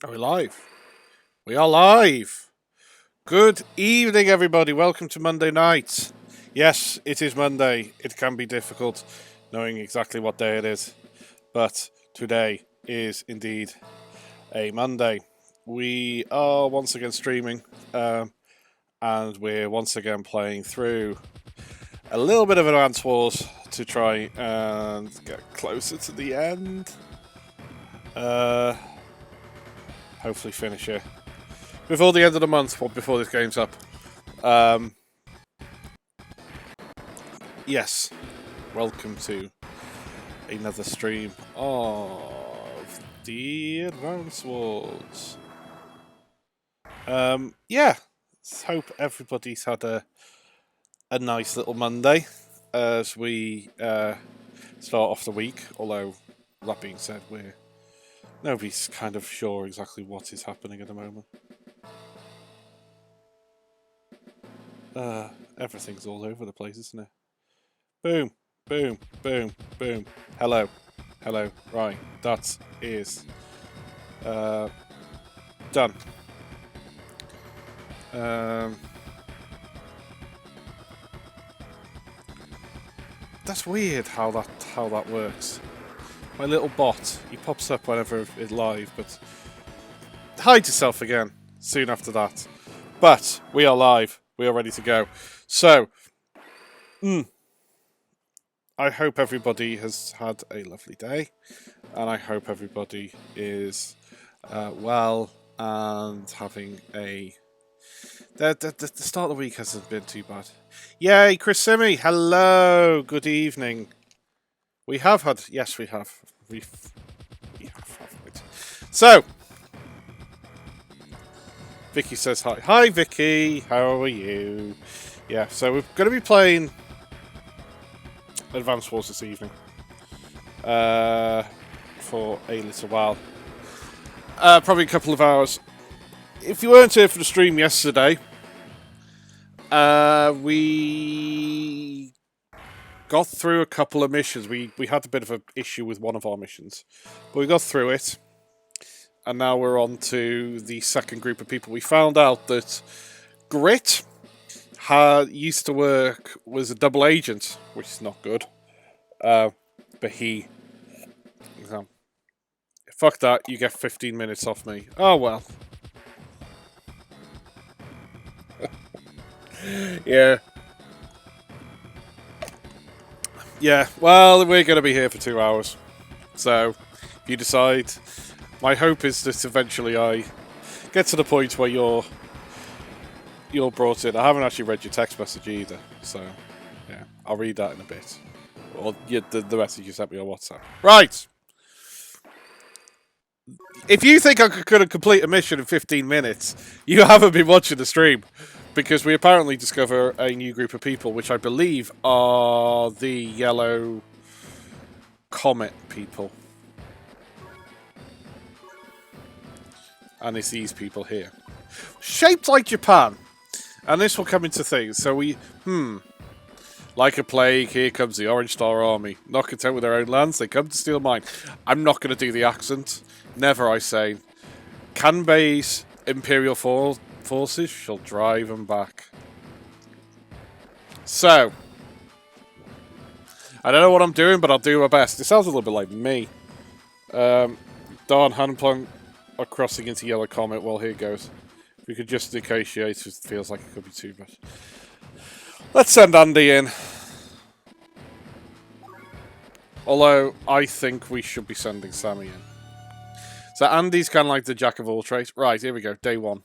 Are we live? We are live! Good evening, everybody. Welcome to Monday night. Yes, it is Monday. It can be difficult knowing exactly what day it is, but today is indeed a Monday. We are once again streaming, and we're once again playing through a little bit of Advance Wars to try and get closer to the end. Hopefully finish it before the end of the month, or before this game's up. Yes, welcome to another stream of the Advance Wars. Yeah, hope everybody's had a nice little Monday as we start off the week. Although, that being said, nobody's kind of sure exactly what is happening at the moment. Everything's all over the place, isn't it? Boom, boom, boom, boom. Hello, hello. Right, that is done. That's weird how that works. My little bot, he pops up whenever it's live, but hides itself again soon after that. But we are live. We are ready to go. So, I hope everybody has had a lovely day, and I hope everybody is well and having a. The start of the week hasn't been too bad. Yay, Chris Simi! Hello, good evening. We have had, yes, we have. We have, haven't we? So, Vicky says hi. Hi, Vicky. How are you? Yeah, so we're going to be playing Advance Wars this evening for a little while. Probably a couple of hours. If you weren't here for the stream yesterday, we got through a couple of missions. We had a bit of an issue with one of our missions, but we got through it. And now we're on to the second group of people. We found out that Grit used to work, was a double agent, which is not good. But he... fuck that, you get 15 minutes off me. Oh well. Yeah. Yeah, well, we're going to be here for 2 hours. So, if you decide... My hope is that eventually I get to the point where you're brought in. I haven't actually read your text message either, so yeah, I'll read that in a bit. Or the message you sent me on WhatsApp. Right! If you think I could complete a mission in 15 minutes, you haven't been watching the stream. Because we apparently discover a new group of people, which I believe are the yellow comet people. And it's these people here. Shaped like Japan. And this will come into things. So we... Like a plague, here comes the Orange Star Army. Not content with their own lands, they come to steal mine. I'm not going to do the accent. Never, I say. Kanbei's Imperial forces shall drive them back. So... I don't know what I'm doing, but I'll do my best. It sounds a little bit like me. Darn, Handplan are crossing into Yellow Comet. Well, here goes. If we could just negotiate, it feels like it could be too much. Let's send Andy in. Although, I think we should be sending Sammy in. So Andy's kind of like the jack of all trades. Right, here we go. Day 1.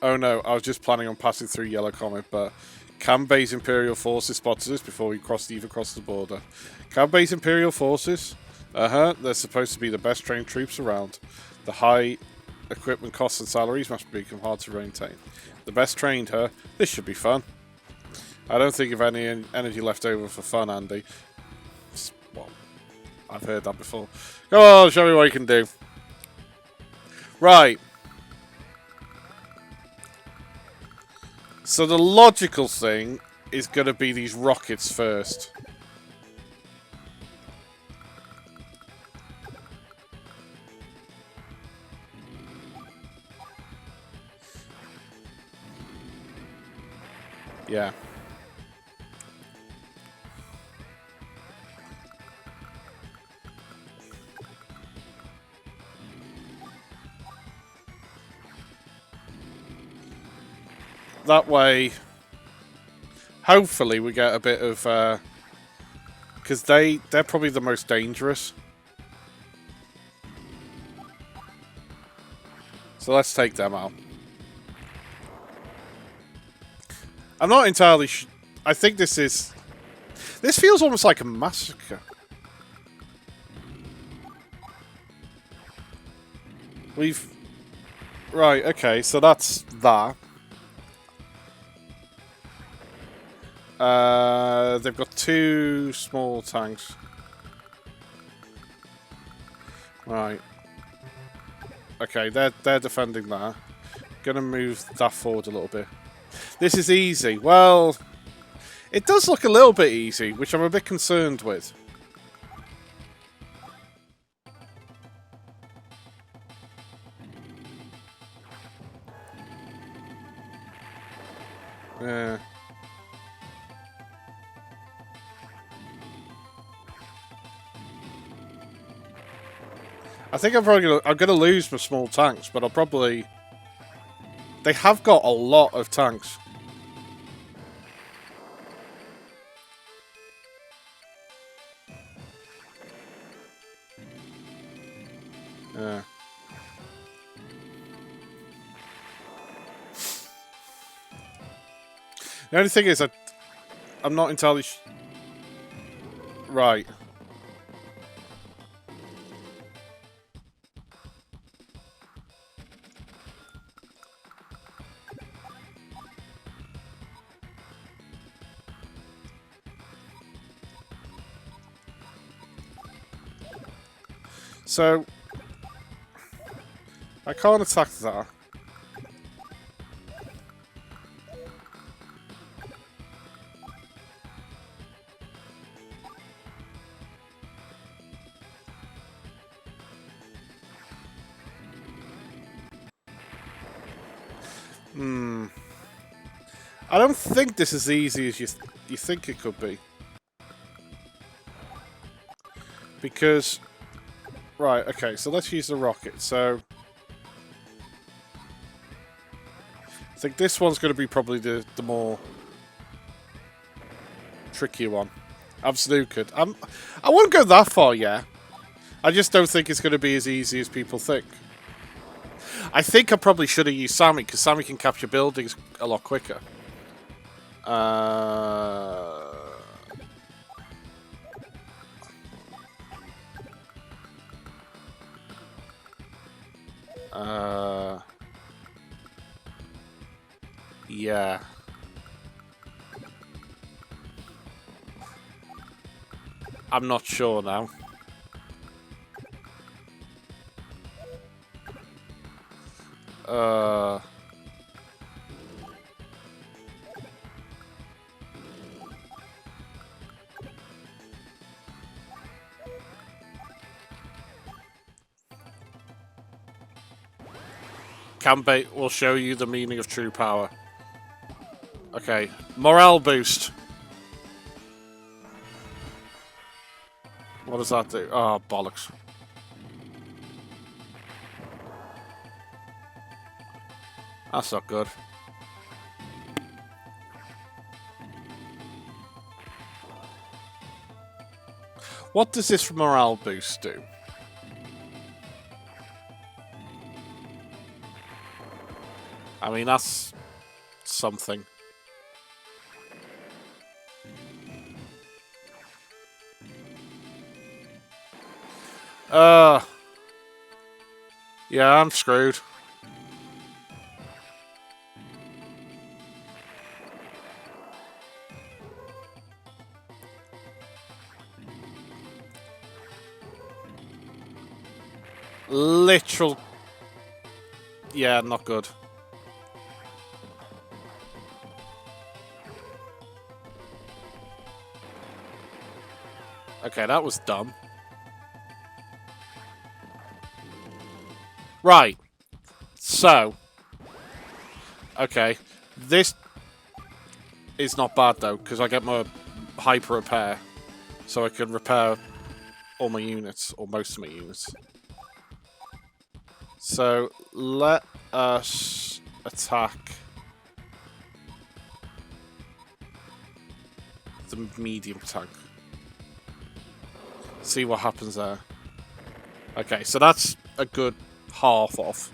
Oh no, I was just planning on passing through Yellow Comet, but Kanbei's Imperial Forces spotted us before we even crossed the border. Kanbei's Imperial Forces... they're supposed to be the best trained troops around. The high equipment costs and salaries must become hard to maintain. The best trained, huh? This should be fun. I don't think of any energy left over for fun, Andy. Well, I've heard that before. Come on, show me what you can do. Right. So the logical thing is going to be these rockets first. Yeah. That way, hopefully we get a bit of... because they're probably the most dangerous. So let's take them out. I'm not entirely sure. I think this is... This feels almost like a massacre. We've... Right, okay, so that's that. They've got 2 small tanks. Right. Okay, they're defending that. Gonna move that forward a little bit. This is easy. Well, it does look a little bit easy, which I'm a bit concerned with. Yeah. I think I'm gonna lose my small tanks, but I'll probably... They have got a lot of tanks. Yeah. The only thing is, I'm not entirely right. So, I can't attack that. I don't think this is as easy as you think it could be. Because... Right, okay, so let's use the rocket. So... I think this one's going to be probably the more... trickier one. Absolute. I won't go that far yet. I just don't think it's going to be as easy as people think. I think I probably should have used Sammy, because Sammy can capture buildings a lot quicker. Yeah. I'm not sure now. Campbait will show you the meaning of true power. Okay, morale boost. What does that do? Oh, bollocks. That's not good. What does this morale boost do? I mean, that's something. Yeah, I'm screwed. Literal... Yeah, not good. Okay, that was dumb. Right. So. Okay. This... is not bad though, because I get my hyper repair, so I can repair all my units, or most of my units. So let us attack the medium tank. See what happens there. Okay, so that's a good half off.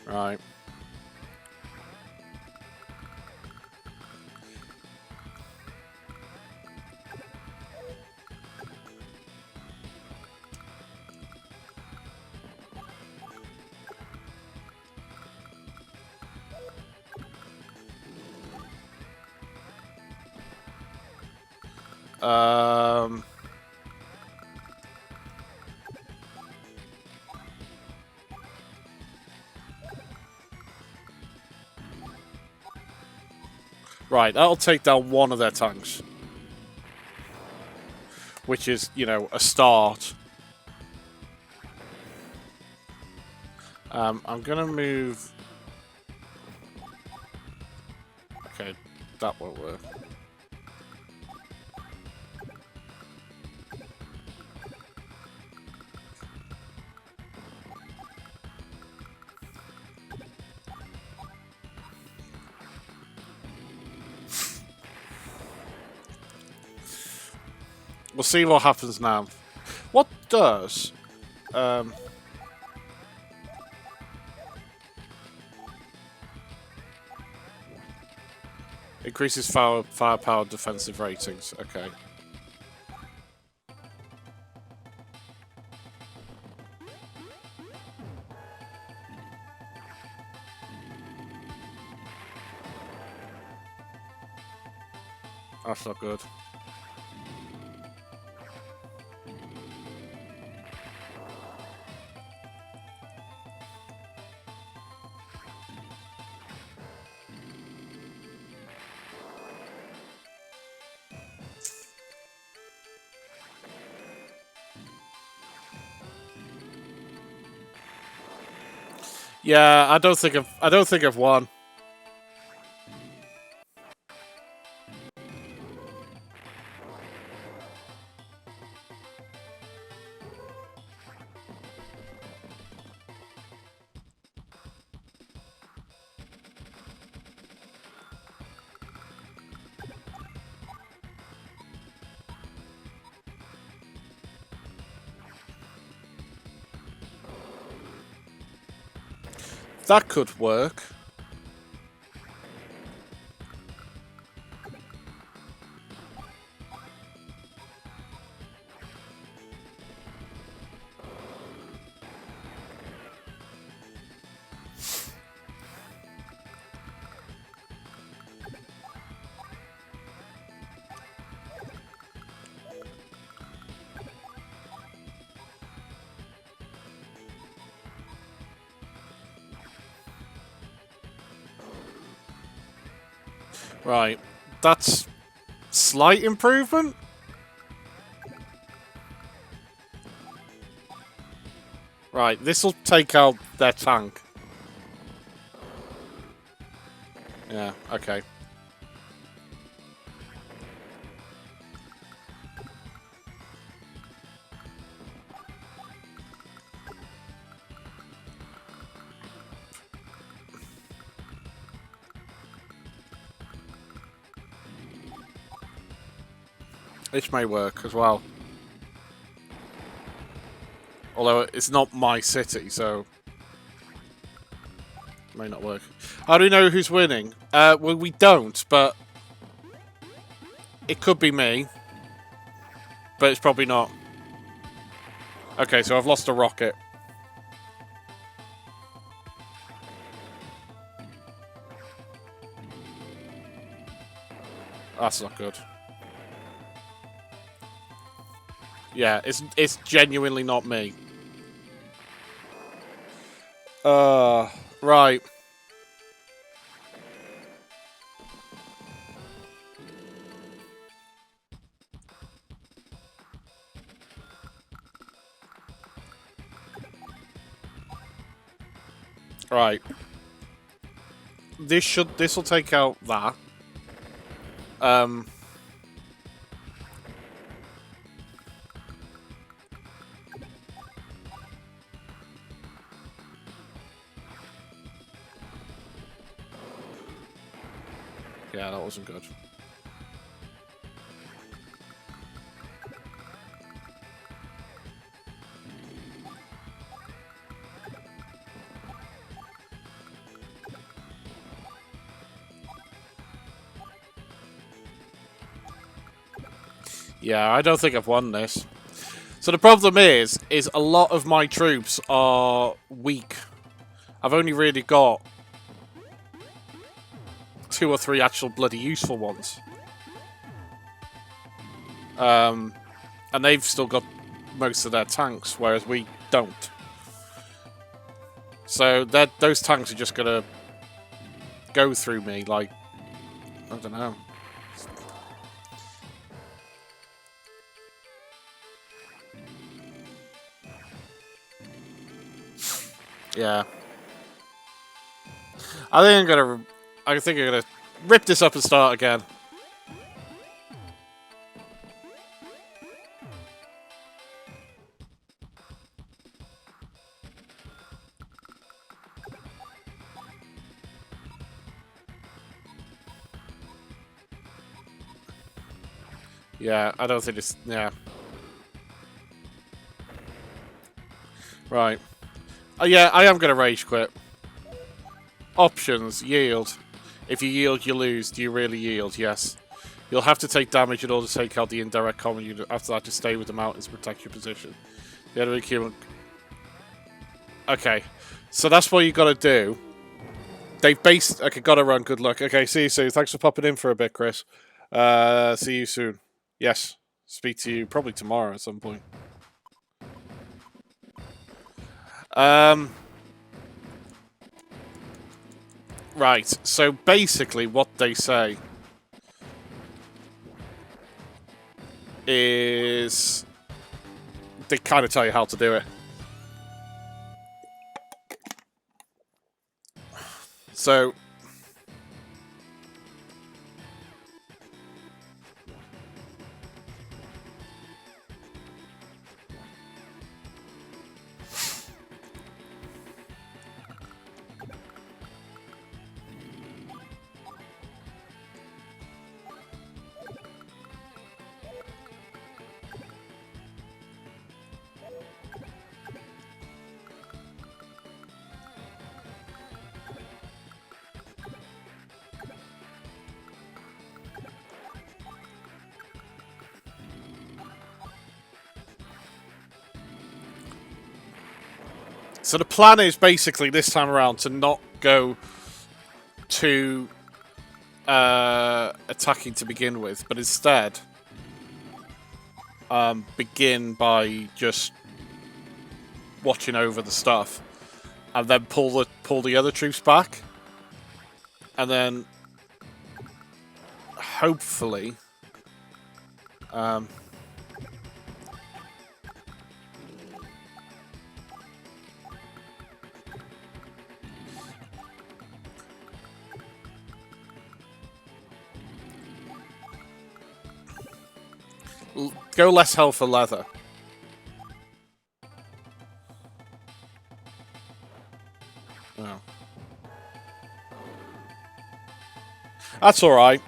Right. Right, that'll take down one of their tanks. Which is, you know, a start. I'm gonna move... Okay, that won't work. We'll see what happens now. What does... increases firepower defensive ratings. Okay. That's not good. Yeah, I don't think I've won. That could work. Right. That's slight improvement. Right, this'll take out their tank. Yeah, okay. This may work as well. Although it's not my city, so... it may not work. How do we know who's winning? Well, we don't, but... it could be me. But it's probably not. Okay, so I've lost a rocket. That's not good. Yeah, it's genuinely not me. Right. Right. This will take out that. Yeah, that wasn't good. Yeah, I don't think I've won this. So the problem is a lot of my troops are weak. I've only really got 2 or 3 actual bloody useful ones. And they've still got most of their tanks, whereas we don't. So those tanks are just gonna go through me like, I don't know. Yeah. I think I'm gonna rip this up and start again. Yeah, I don't think it's... Yeah. Right. Yeah, I am going to rage quit. Options. Yield. If you yield, you lose. Do you really yield? Yes. You'll have to take damage in order to take out the indirect common unit. After that, just stay with the mountains to protect your position. The enemy human... Okay. So that's what you got to do. They've based... Okay, gotta run. Good luck. Okay, see you soon. Thanks for popping in for a bit, Chris. See you soon. Yes. Speak to you probably tomorrow at some point. Right, so basically what they say is they kind of tell you how to do it. So the plan is basically this time around to not go to attacking to begin with, but instead begin by just watching over the stuff, and then pull the other troops back, and then hopefully go less hell for leather. Oh. That's alright.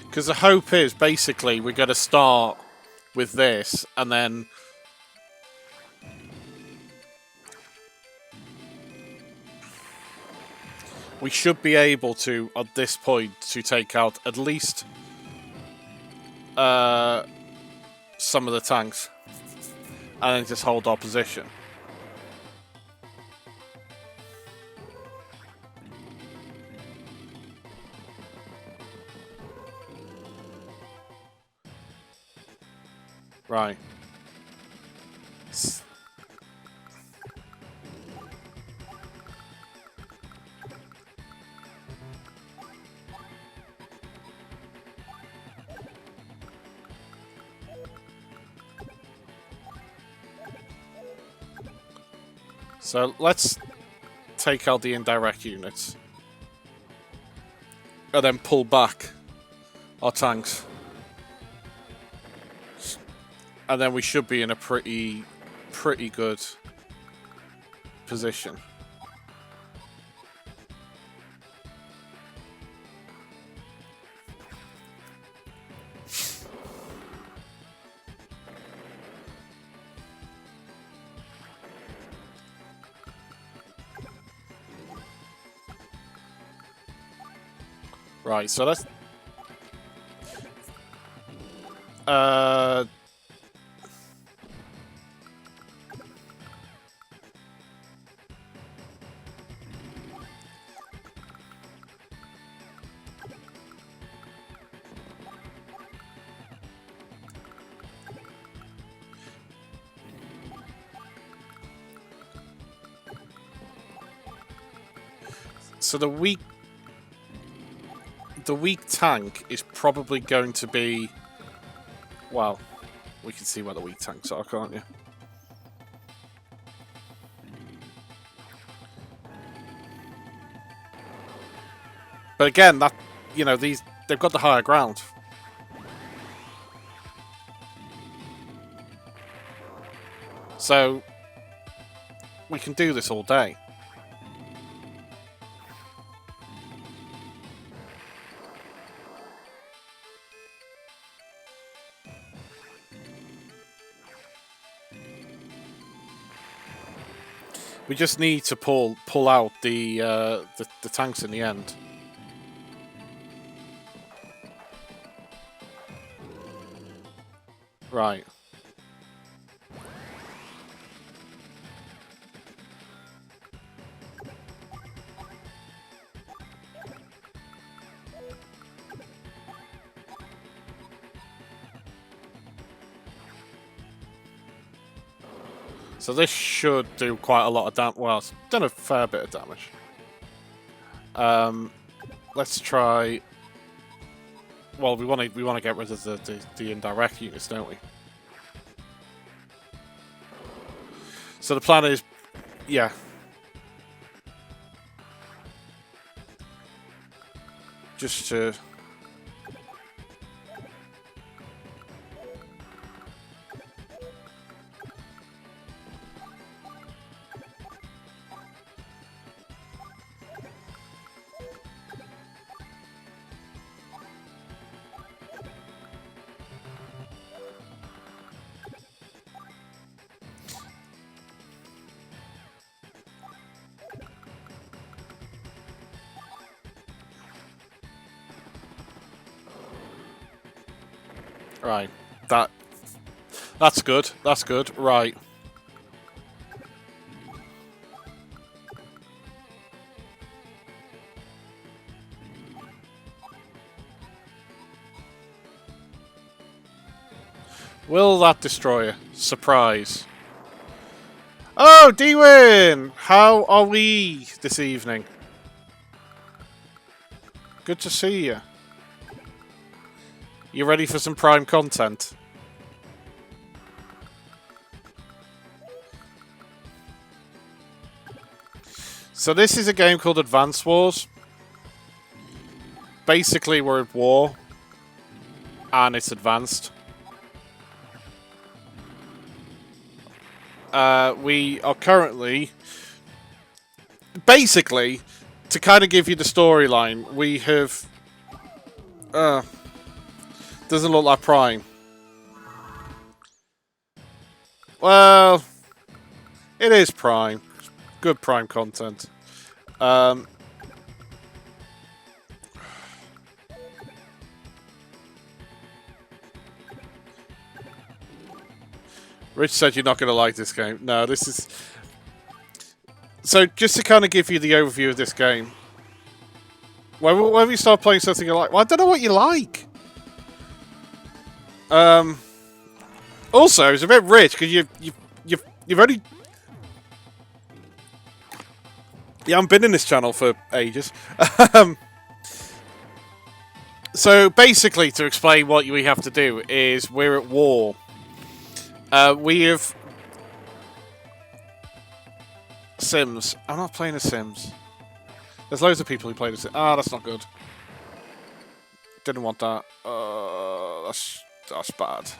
Because the hope is, basically, we're going to start with this, and then we should be able to, at this point, to take out at least some of the tanks, and then just hold our position. Right. So let's take out the indirect units. And then pull back our tanks. And then we should be in a pretty good position. Right, so let's... So the weak tank is probably going to be... Well, we can see where the weak tanks are, can't you? But again, that, you know, they've got the higher ground. So we can do this all day. We just need to pull out the tanks in the end. Right. So this should do quite a lot of damage. Well, it's done a fair bit of damage. Let's try. Well, we want to get rid of the indirect units, don't we? So the plan is, yeah. Just to. Right, that's good. That's good. Right. Will that destroy it? Surprise. Oh, D-Win! How are we this evening? Good to see you. You ready for some Prime content? So this is a game called Advance Wars. Basically, we're at war. And it's advanced. We are currently... Basically, to kind of give you the storyline, we have... doesn't look like Prime. Well, it is Prime. Good Prime content. Rich said you're not going to like this game. No, this is... So, just to kind of give you the overview of this game. Whenever you start playing something you like... Well, I don't know what you like. Also, it's a bit rich because you've only... Yeah, I haven't been in this channel for ages. So basically, to explain what we have to do is we're at war. We have Sims. I'm not playing a Sims. There's loads of people who play the Sims. Ah, that's not good. Didn't want that. That's bad.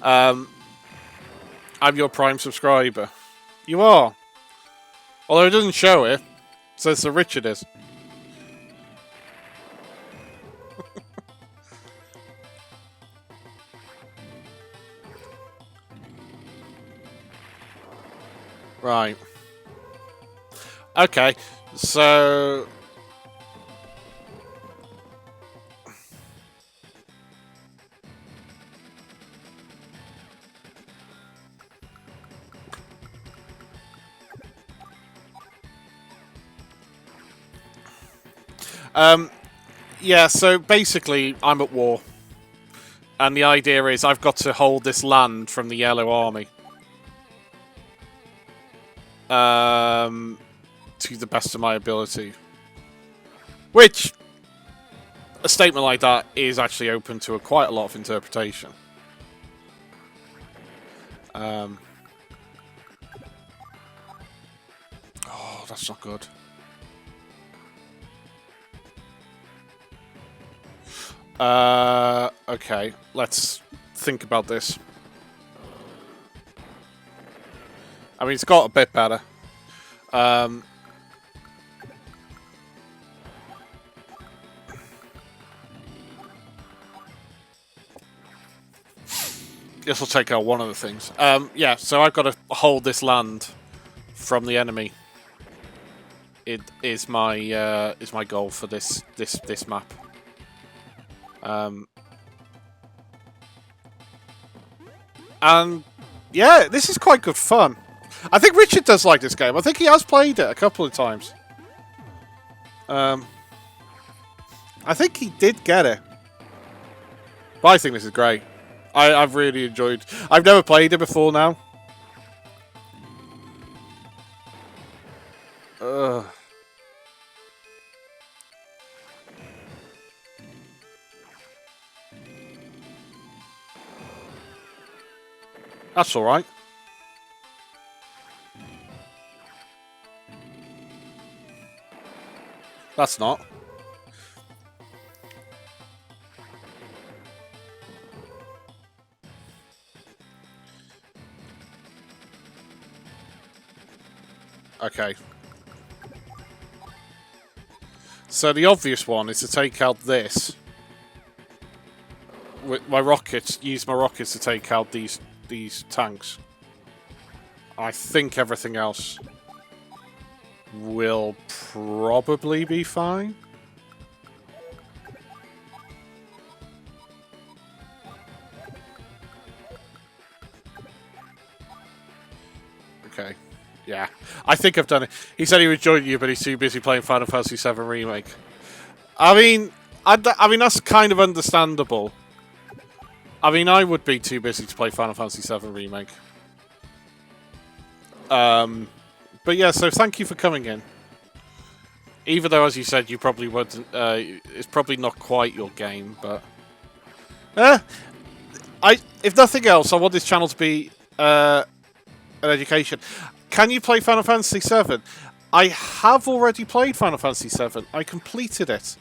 I'm your Prime subscriber. You are. Although it doesn't show it. It says Sir Richard is. Right. Okay. So... yeah, so basically, I'm at war. And the idea is I've got to hold this land from the Yellow Army. To the best of my ability. Which, a statement like that is actually open to quite a lot of interpretation. Oh, that's not good. Okay, let's think about this. I mean, it's got a bit better. This will take out one of the things. Yeah, so I've got to hold this land from the enemy. It is my goal for this map. And yeah, this is quite good fun. I think Richard does like this game. I think he has played it a couple of times. I think he did get it. But I think this is great. I've really enjoyed... I've never played it before now. Ugh. That's alright. That's not. Okay. So the obvious one is to take out this. With my rockets, use my rockets to take out these tanks. I think everything else will probably be fine. Okay. Yeah. I think I've done it. He said he would join you, but he's too busy playing Final Fantasy VII Remake. I mean, I mean that's kind of understandable. I mean, I would be too busy to play Final Fantasy VII Remake. But yeah, so thank you for coming in. Even though, as you said, you probably wouldn't. It's probably not quite your game, but if nothing else, I want this channel to be an education. Can you play Final Fantasy VII? I have already played Final Fantasy VII. I completed it.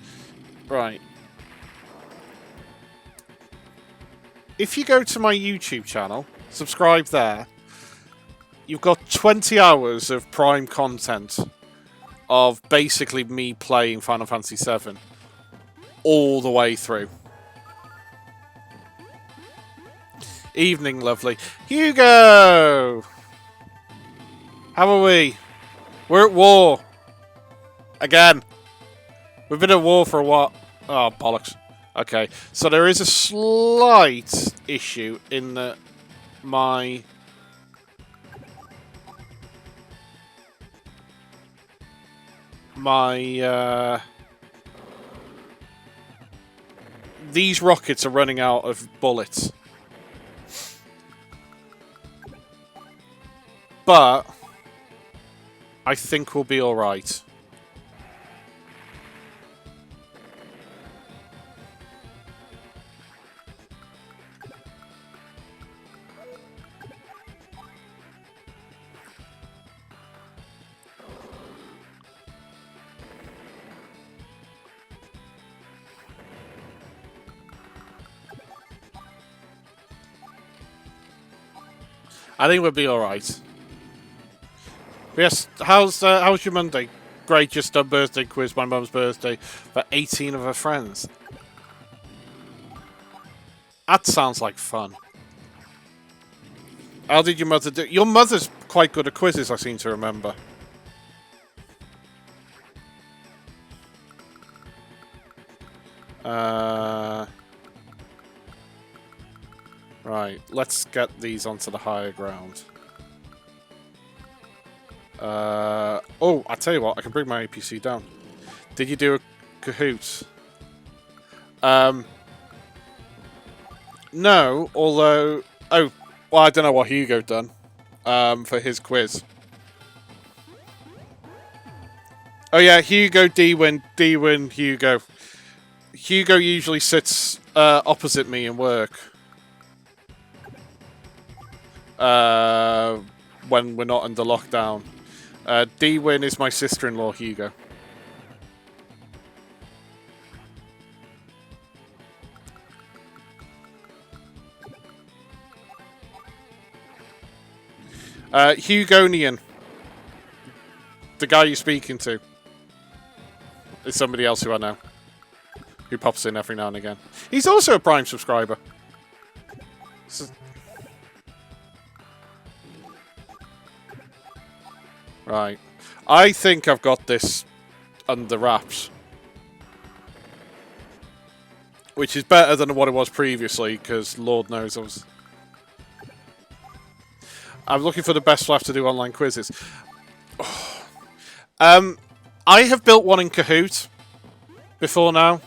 Right. If you go to my YouTube channel, subscribe there, you've got 20 hours of prime content of basically me playing Final Fantasy VII all the way through. Evening, lovely. Hugo! How are we? We're at war. Again. We've been at war for a while. Oh, bollocks. Okay, so there is a slight issue in that my... these rockets are running out of bullets. But I think we'll be alright. I think we'll be alright. Yes, how's your Monday? Great, just done birthday quiz, my mum's birthday, for 18 of her friends. That sounds like fun. How did your mother do? Your mother's quite good at quizzes, I seem to remember. Right, let's get these onto the higher ground. Oh, I tell you what, I can bring my APC down. Did you do a Kahoot? No, although... Oh, well, I don't know what Hugo done for his quiz. Oh yeah, Hugo, D-Win, Hugo. Hugo usually sits opposite me in work. When we're not under lockdown. D-Win is my sister-in-law, Hugo. Hugonian. The guy you're speaking to. Is somebody else who I know. Who pops in every now and again. He's also a Prime subscriber. So right. I think I've got this under wraps. Which is better than what it was previously, because Lord knows I'm looking for the best flav to do online quizzes. I have built one in Kahoot before now.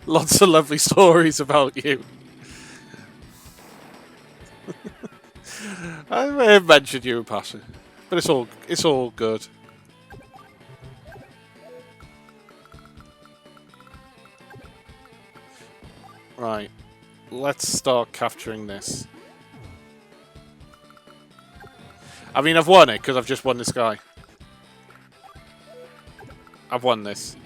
Lots of lovely stories about you. I may have mentioned you in passing, but it's all good. Right, let's start capturing this. I mean, I've won it because I've just won this guy. I've won this.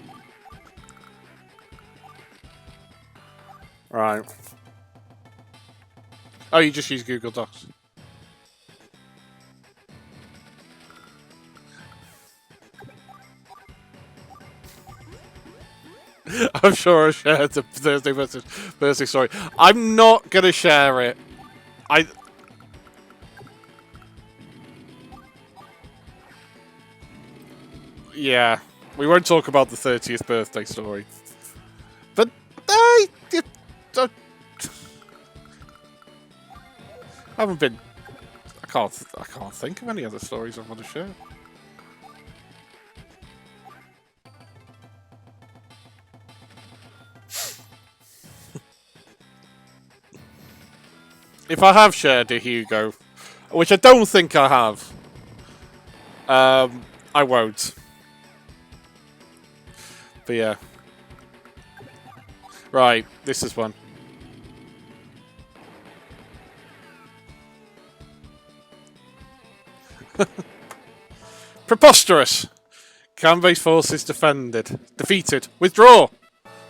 Right. Oh, you just use Google Docs. I'm sure I shared the Thursday story. I'm not gonna share it. Yeah, we won't talk about the 30th birthday story. But I haven't been. I can't think of any other stories I want to share. If I have shared a Hugo, which I don't think I have, I won't. But yeah. Right, this is one. Preposterous. Can-base forces defeated. Withdraw.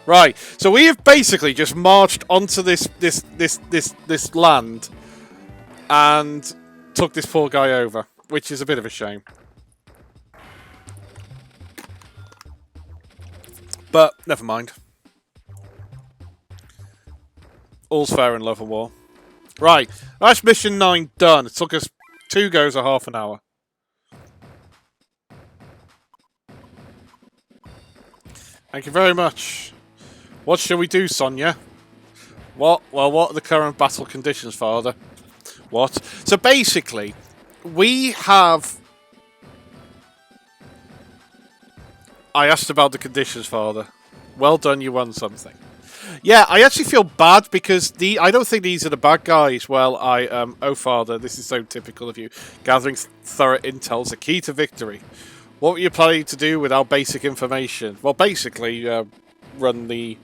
Right, so we have basically just marched onto this land and took this poor guy over, which is a bit of a shame. But never mind. All's fair in love and war. Right, that's mission 9 done. It took us 2 goes of half an hour. Thank you very much. What shall we do, Sonia? What? Well, what are the current battle conditions, Father? What? So basically, we have... I asked about the conditions, Father. Well done, you won something. Yeah, I actually feel bad because I don't think these are the bad guys. Well, oh, Father, this is so typical of you. Gathering thorough intel is the key to victory. What were you planning to do with our basic information? Well, basically, run the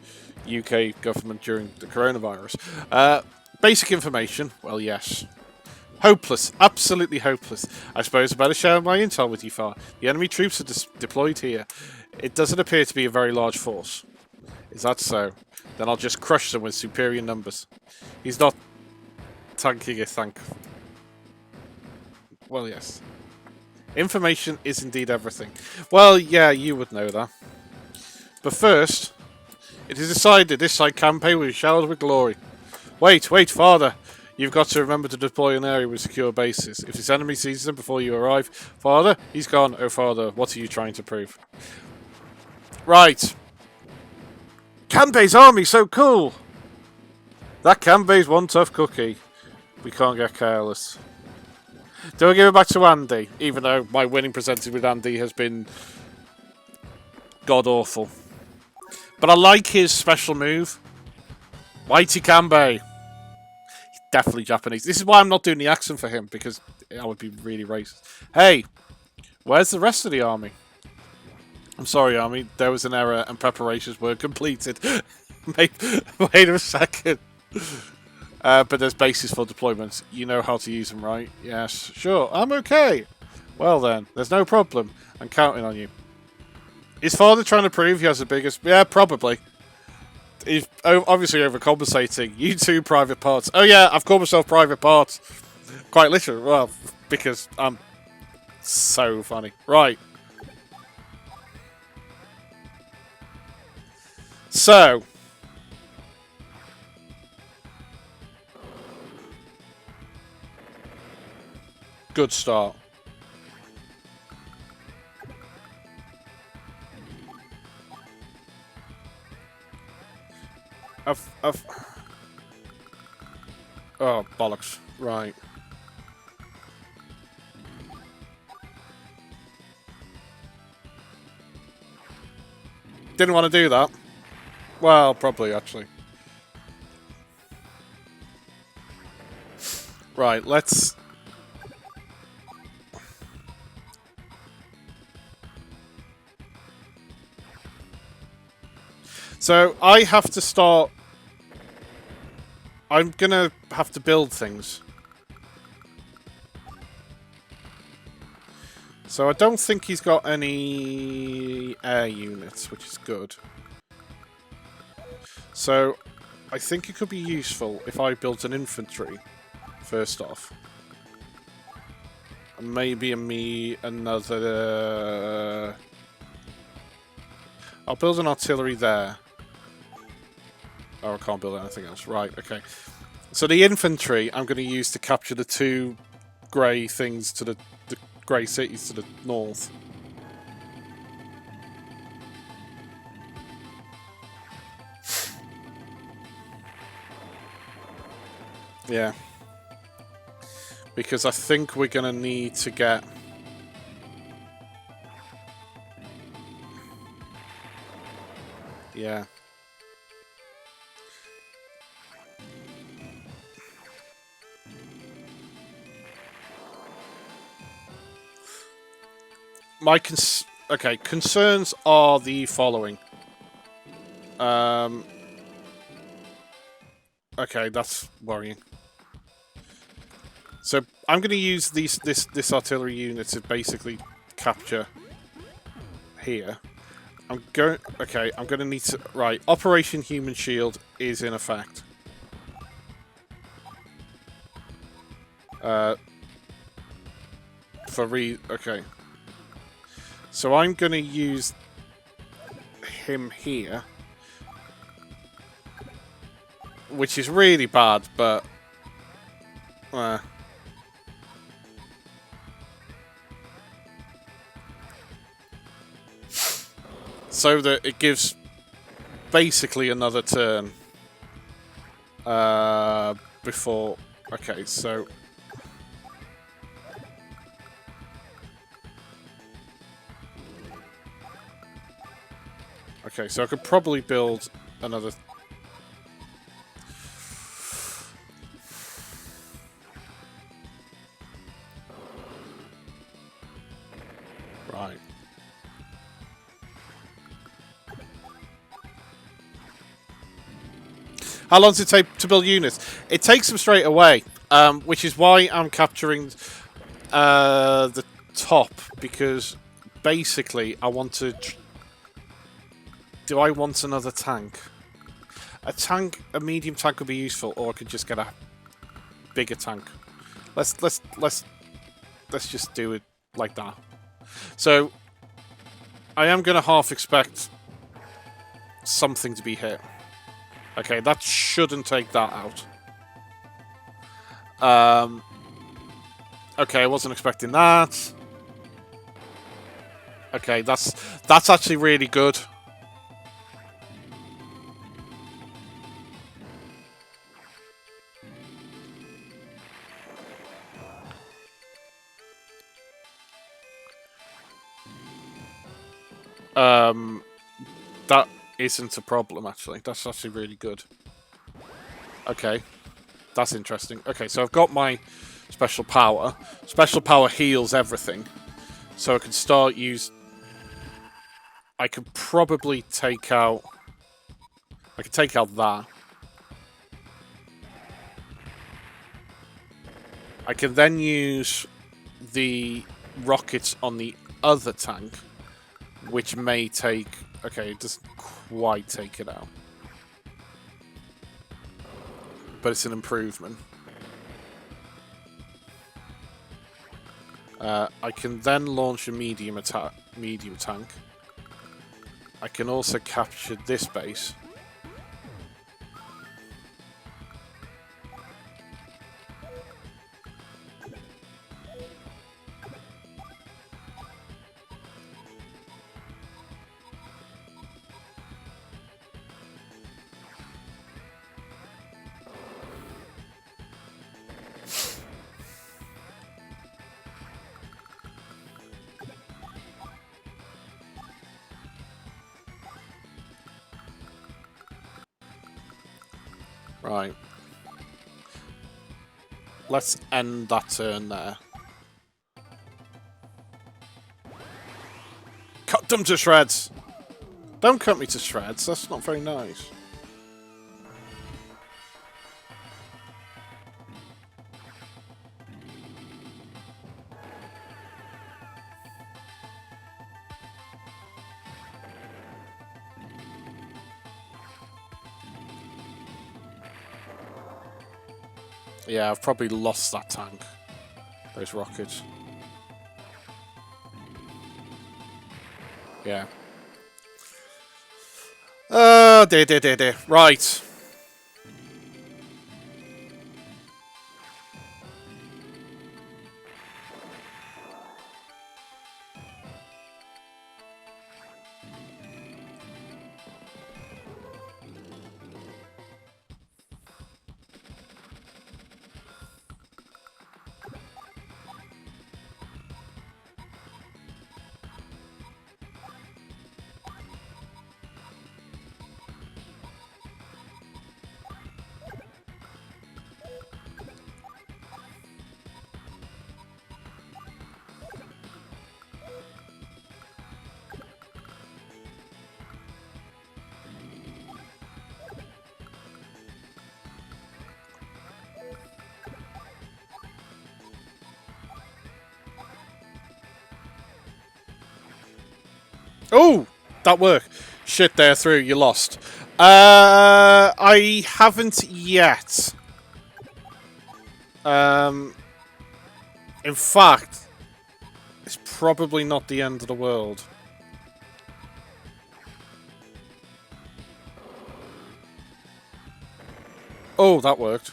UK government during the coronavirus. Basic information, well, yes. Hopeless. Absolutely hopeless. I suppose I better share my intel with you, Far. The enemy troops are deployed here. It doesn't appear to be a very large force. Is that so? Then I'll just crush them with superior numbers. He's not tanking a tank. Well, yes. Information is indeed everything. Well, yeah, you would know that. But first, it is decided this side campaign will be showered with glory. Wait, Father. You've got to remember to deploy an area with secure bases. If this enemy sees them before you arrive, Father, he's gone. Oh, Father, what are you trying to prove? Right. Kanbei's army, so cool. That Kanbei's one tough cookie. We can't get careless. Do I give it back to Andy? Even though my winning percentage with Andy has been god-awful. But I like his special move. Mighty Kanbei. Definitely Japanese. This is why I'm not doing the accent for him, because I would be really racist. Hey, where's the rest of the army? I'm sorry, army. There was an error and preparations were completed. Wait a second. But there's bases for deployment. You know how to use them, right? Yes. Sure. I'm okay. Well then, there's no problem. I'm counting on you. Is Father trying to prove he has the biggest... Yeah, probably. He's obviously overcompensating. You two private parts. Oh yeah, I've called myself private parts. Quite literally. Well, because I'm so funny. Right. So. Good start. Oh, bollocks. Right. Didn't want to do that. Well, probably, actually. Right, let's... So, I have to start... I'm gonna have to build things. So I don't think he's got any air units, which is good. So I think it could be useful if I built an infantry, first off. And maybe another... I'll build an artillery there. Oh, I can't build anything else. Right, okay. So the infantry I'm going to use to capture the two grey things to the grey cities to the north. Yeah. Because I think we're going to need to get... Yeah. My concerns are the following. Okay, that's worrying. So I'm going to use this artillery unit to basically capture here. I'm going to need to... Right, Operation Human Shield is in effect. Okay. So I'm going to use him here. Which is really bad, but... So that it gives basically another turn before... Okay, so... Okay, so I could probably build another... Right. How long does it take to build units? It takes them straight away. Which is why I'm capturing the top, because basically I want to... Do I want another tank? A medium tank would be useful, or I could just get a bigger tank. Let's just do it like that. So I am going to half expect something to be hit. Okay, that shouldn't take that out. Okay, I wasn't expecting that. Okay, that's actually really good. That isn't a problem, actually. That's actually really good. Okay, that's interesting. Okay, so I've got my special power. Special power heals everything. So I can start I could probably take out... I could take out that. I can then use the rockets on the other tank, which may take... Okay, it doesn't quite take it out. But it's an improvement. I can then launch a medium tank. I can also capture this base. Right. Let's end that turn there. Cut them to shreds! Don't cut me to shreds, that's not very nice. Yeah, I've probably lost that tank. Those rockets. Yeah. Dear. Right. Oh! That worked. Shit, they're through. You lost. I haven't yet. In fact, it's probably not the end of the world. Oh, that worked.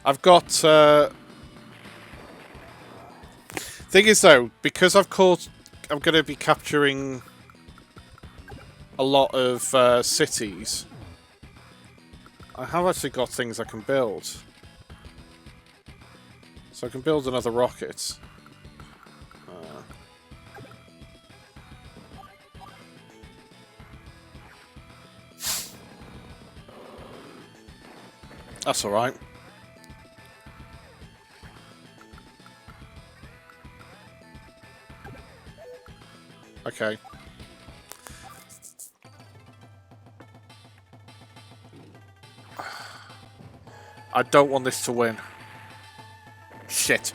I've got... Thing is, though, because I'm going to be capturing a lot of cities, I have actually got things I can build. So I can build another rocket. That's alright. Okay. I don't want this to win. Shit.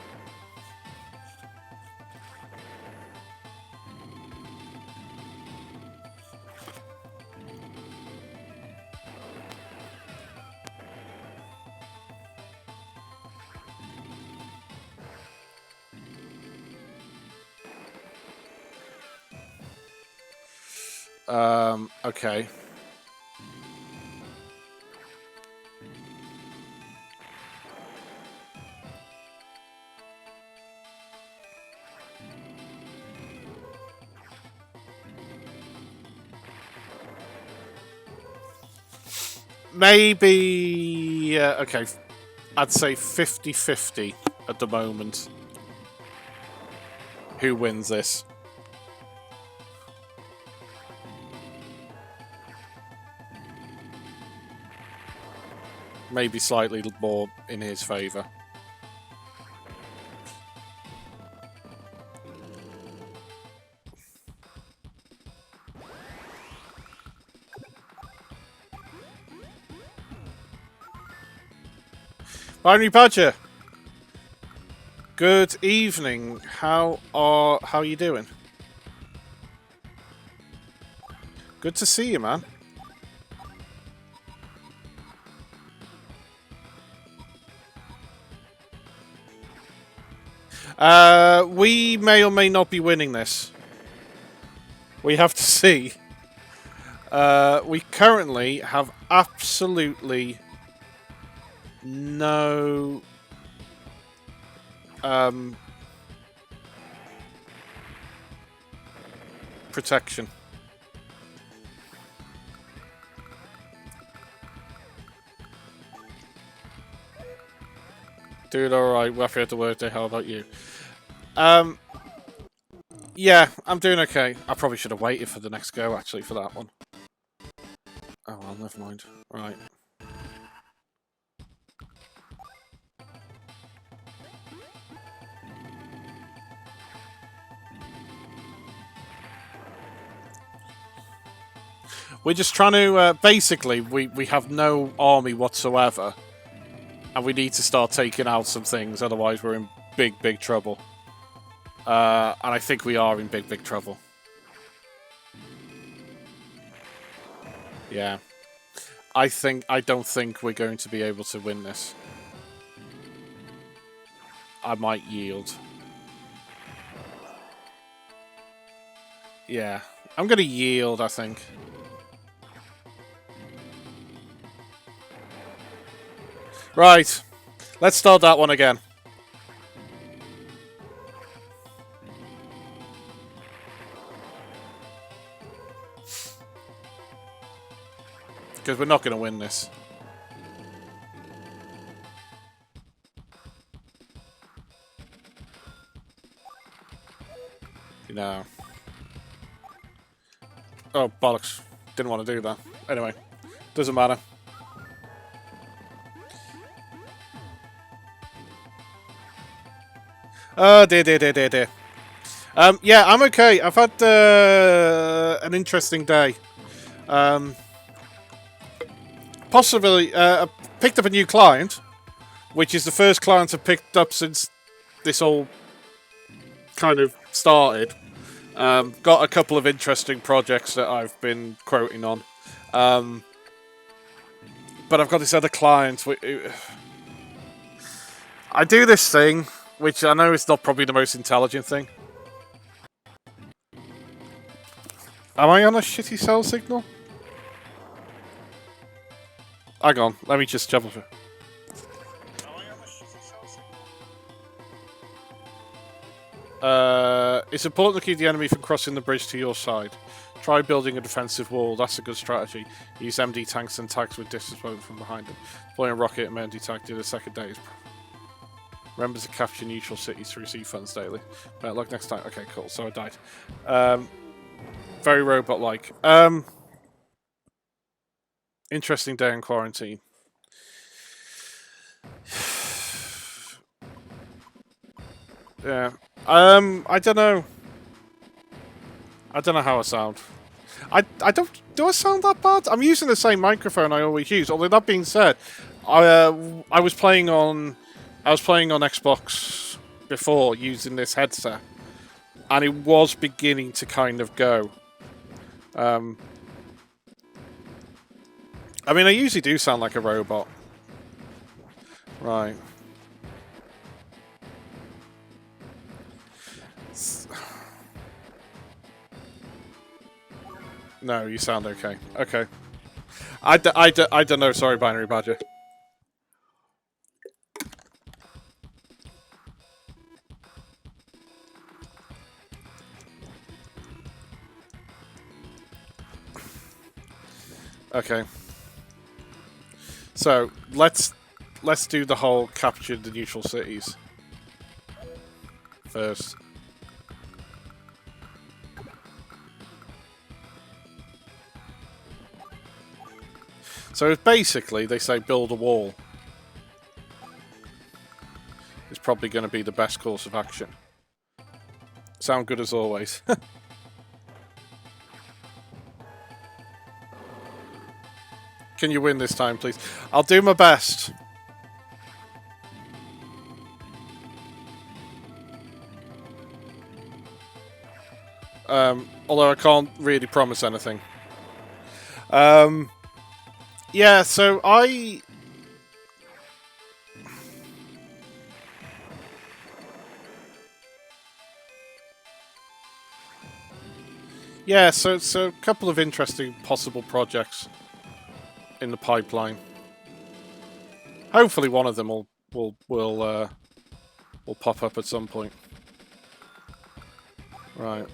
Okay. Maybe... okay, I'd say 50-50 at the moment. Who wins this? Maybe slightly more in his favour. Binary Badger! Good evening. How are you doing? Good to see you, man. We may or may not be winning this. We have to see. We currently have absolutely no protection. Dude, alright, we're happy at the workday. How about you? Yeah, I'm doing okay. I probably should have waited for the next go, actually, for that one. Oh, well, never mind. Right. We're just trying to... basically, we have no army whatsoever. And we need to start taking out some things, otherwise we're in big, big trouble. And I think we are in big, big trouble. Yeah. I don't think we're going to be able to win this. I might yield. Yeah. I'm going to yield, I think. Right. Let's start that one again. Because we're not going to win this. No. Oh, bollocks. Didn't want to do that. Anyway. Doesn't matter. Oh, dear. Yeah, I'm okay. I've had an interesting day. Possibly, I picked up a new client, which is the first client I've picked up since this all kind of started. Got a couple of interesting projects that I've been quoting on. But I've got this other client. I do this thing, which I know is not probably the most intelligent thing. Am I on a shitty cell signal? Hang on, let me just jump over. It's important to keep the enemy from crossing the bridge to your side. Try building a defensive wall, that's a good strategy. Use MD tanks and tanks with distance weapons from behind them. Deploy a rocket and MD tank do the second day. Remember to capture neutral cities to receive funds daily. Better luck next time. Okay, cool, so I died. Very robot-like. Interesting day in quarantine. Yeah. I don't know. I don't know how I sound. I don't... Do I sound that bad? I'm using the same microphone I always use. Although that being said, I was playing on... I was playing on Xbox before using this headset. And it was beginning to kind of go. I mean, I usually do sound like a robot. Right. No, you sound okay. Okay. I don't know. Sorry, Binary Badger. Okay. So, let's do the whole capture the neutral cities first. So basically, they say build a wall. It's probably going to be the best course of action. Sound good as always. Can you win this time, please? I'll do my best. Although I can't really promise anything. Yeah, so yeah, so a couple of interesting possible projects in the pipeline. Hopefully, one of them will pop up at some point. Right.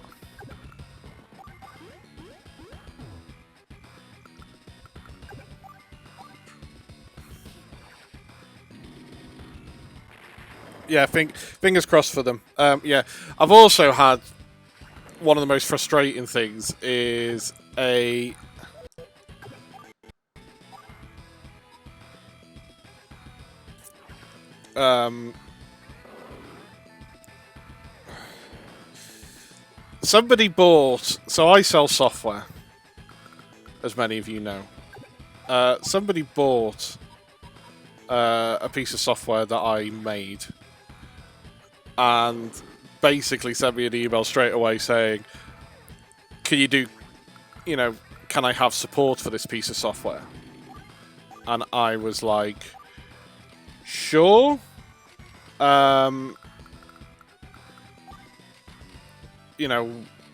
Yeah, fingers crossed for them. Yeah, I've also had one of the most frustrating things is a somebody bought. So I sell software, as many of you know. Somebody bought a piece of software that I made. And basically sent me an email straight away saying, can you do, can I have support for this piece of software? And I was like, sure.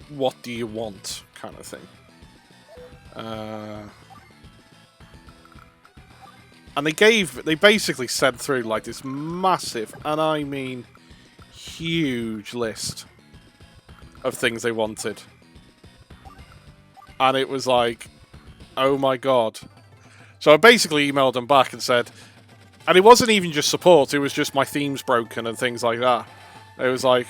What do you want? Kind of thing. And they basically sent through like this massive, and I mean huge list of things they wanted. And it was like, oh my god. So I basically emailed them back and said, and it wasn't even just support, it was just my theme's broken and things like that. It was like,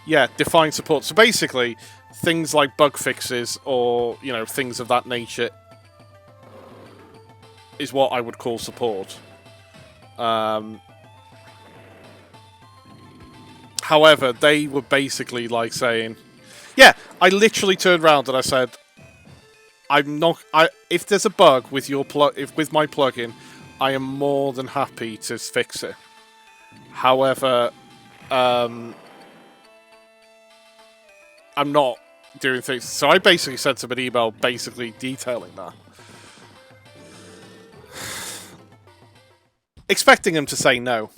yeah, define support. So basically, things like bug fixes or, things of that nature is what I would call support. However, they were basically like saying, yeah, I literally turned around and I said, if there's a bug with with my plugin, I am more than happy to fix it. However, I'm not doing things. So I basically sent them an email basically detailing that. Expecting them to say no.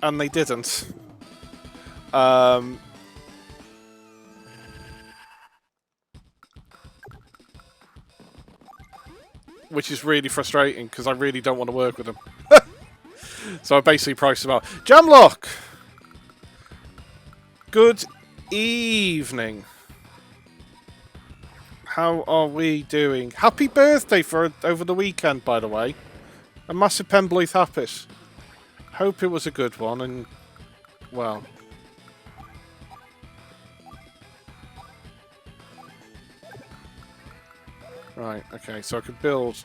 And they didn't. Which is really frustrating because I really don't want to work with them. So I basically priced them out. Jamlock! Good evening. How are we doing? Happy birthday for over the weekend, by the way. A massive Pemblith Happis. Hope it was a good one and, well... Right, okay, so I could build...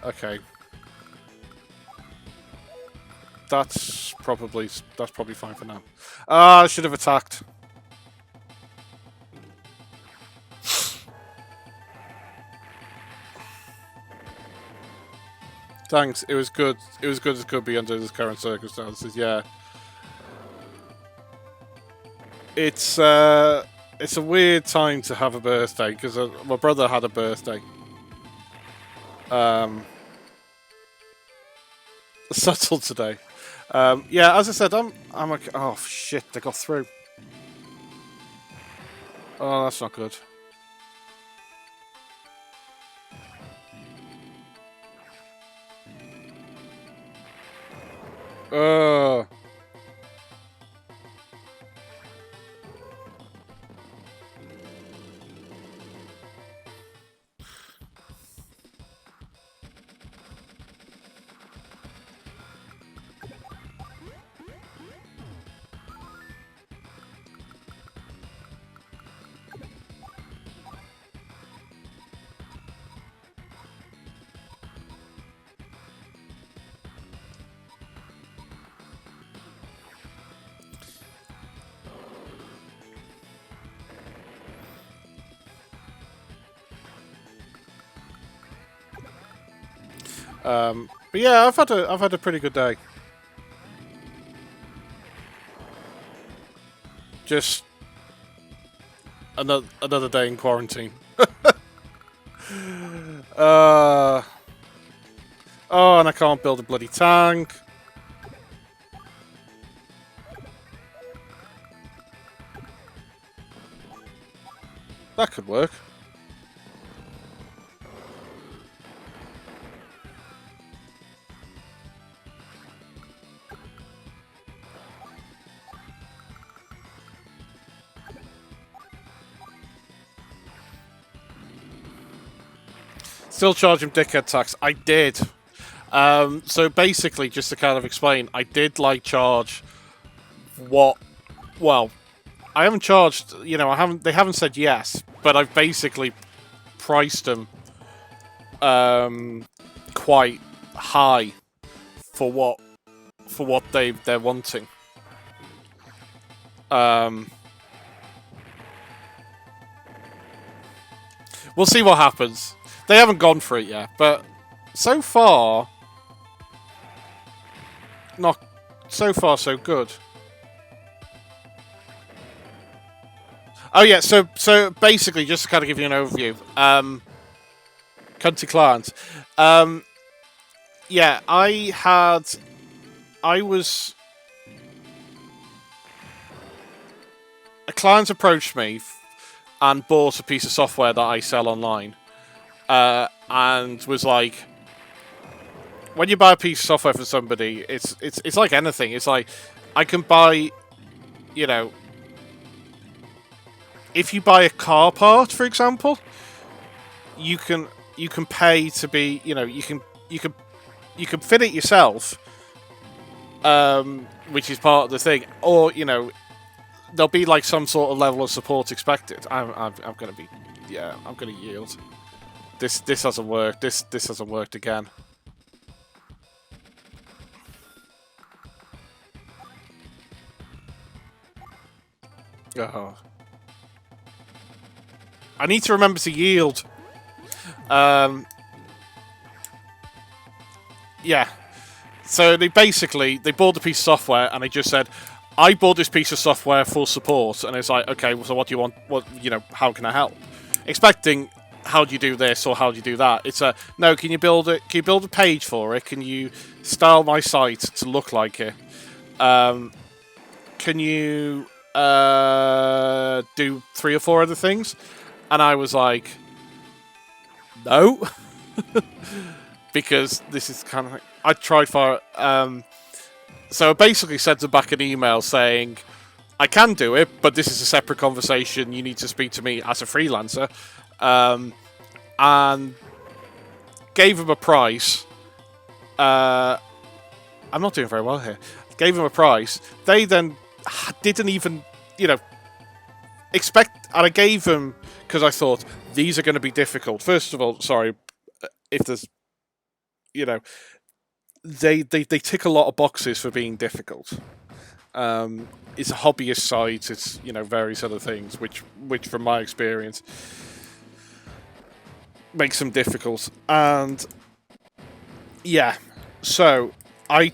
Okay. that's probably fine for now. Ah, I should have attacked. Thanks. It was good. It was good as could be under the current circumstances. Yeah. It's a weird time to have a birthday because my brother had a birthday. Subtle today. Yeah, as I said, I'm like, oh shit, they got through. Oh, that's not good. But yeah, I've had a pretty good day. Just another day in quarantine. Oh, and I can't build a bloody tank. That could work. Still charge him dickhead tax. I did. So basically, just to kind of explain, I did like charge what. Well, I haven't charged. You know, I haven't. They haven't said yes, but I've basically priced them quite high for what they're wanting. We'll see what happens. They haven't gone for it yet, but so far, not so far so good. Oh yeah, so basically, just to kind of give you an overview, Cunty Clans. Yeah, a client approached me and bought a piece of software that I sell online. And was like, when you buy a piece of software for somebody, it's like anything. It's like, I can buy, you know, if you buy a car part, for example, you can pay to be, you know, you can fit it yourself, which is part of the thing, or you know, there'll be like some sort of level of support expected. I'm gonna be, yeah, I'm gonna yield. This hasn't worked. This hasn't worked again. Oh. I need to remember to yield. Yeah. So they bought the piece of software and they just said, I bought this piece of software for support, and it's like, okay, so what do you want? What, you know, how can I help? Expecting, how do you do this or how do you do that? It's a no. Can you build it? Can you build a page for it? Can you style my site to look like it? Can you do 3 or 4 other things? And I was like, no, because this is kind of like, I tried for. So I basically sent them back an email saying, I can do it, but this is a separate conversation. You need to speak to me as a freelancer. And gave him a price. I'm not doing very well here. Gave him a price. They then didn't even, you know, expect. And I gave them, because I thought, these are going to be difficult. First of all, sorry, if there's, you know, they tick a lot of boxes for being difficult. It's a hobbyist site. It's various other things, which from my experience makes them difficult. And yeah, so I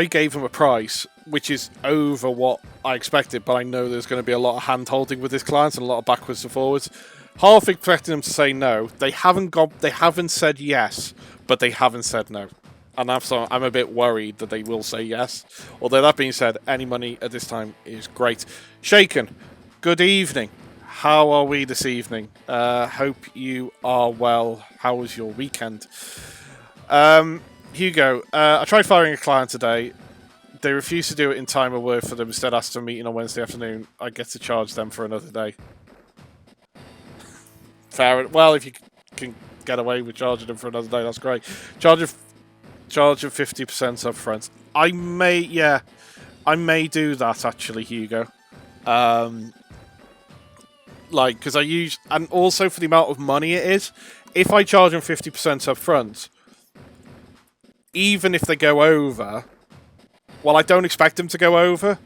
gave them a price which is over what I expected, but I know there's going to be a lot of hand holding with this client and a lot of backwards and forwards. Half expecting them to say no. They haven't said yes, but they haven't said no. And I'm a bit worried that they will say yes. Although that being said, any money at this time is great. Shaken, good evening. How are we this evening? Hope you are well. How was your weekend? Hugo, I tried firing a client today. They refused to do it in time of work for them. Instead, asked for a meeting on Wednesday afternoon. I get to charge them for another day. Fair. Well, if you can get away with charging them for another day, that's great. Charge of 50% up front. I may do that actually, Hugo. Because I use, and also for the amount of money it is, if I charge them 50% up front, even if they go over, well, I don't expect them to go over.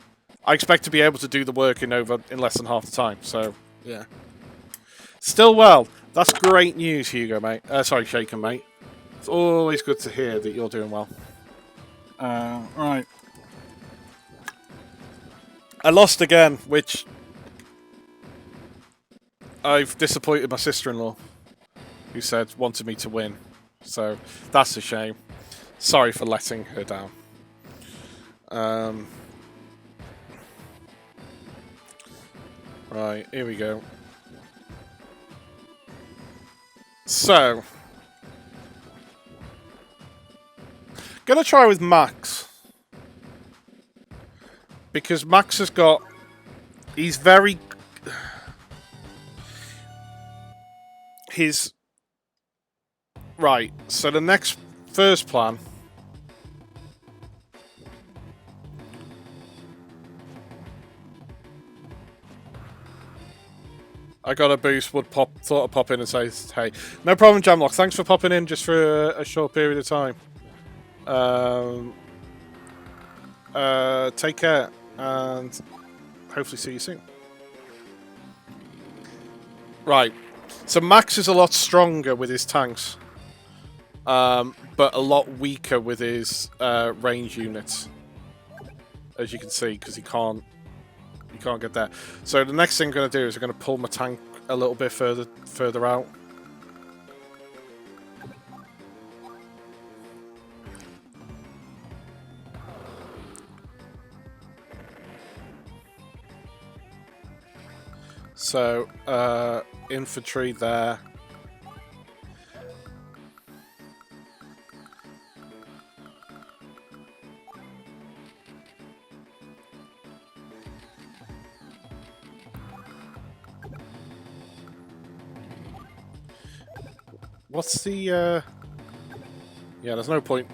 I expect to be able to do the work in less than half the time. So yeah, still well. That's great news, Hugo, mate. Sorry, Shaken, mate. It's always good to hear that you're doing well. Right. I lost again, which I've disappointed my sister-in-law, who wanted me to win. So that's a shame. Sorry for letting her down. Right, here we go. So, gonna try with Max, because Max has got, he's very, right, so the first plan, I got a boost, thought I'd pop in and say, hey. No problem, Jamlock. Thanks for popping in just for a short period of time. Take care, and hopefully see you soon. Right. So Max is a lot stronger with his tanks, but a lot weaker with his range units, as you can see, because he can't get there. So the next thing I'm going to do is I'm going to pull my tank a little bit further out. So infantry there. What's the yeah, there's no point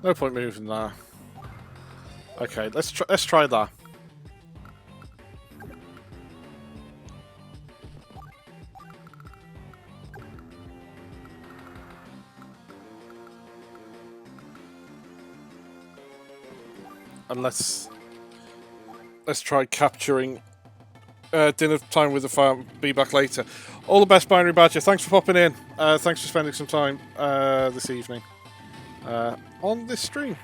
moving there. Okay, let's try that. And let's try capturing dinner time with the farm. Be back later. All the best, Binary Badger. Thanks for popping in. Thanks for spending some time this evening on this stream.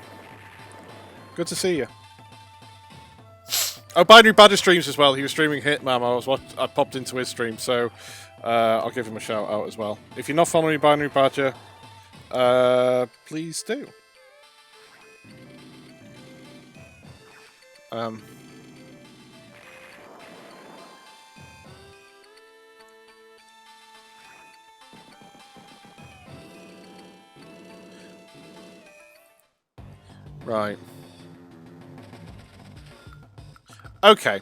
Good to see you. Oh, Binary Badger streams as well. He was streaming Hitman. I popped into his stream, so I'll give him a shout out as well. If you're not following Binary Badger, please do. Right. Okay.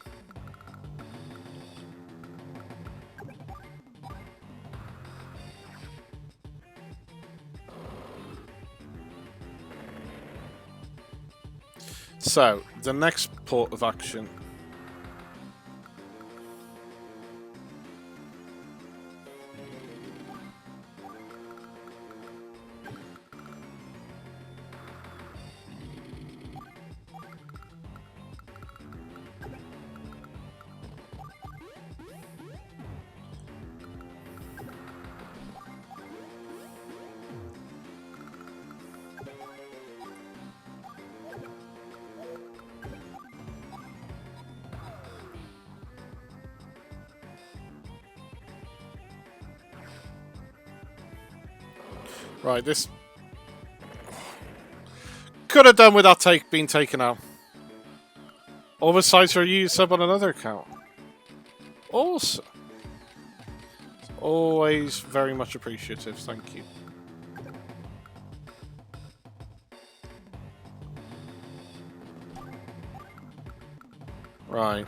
So, the next port of action. Right, this could have done without being taken out. All the sites are used up on another account. Awesome. Always very much appreciative, thank you. Right.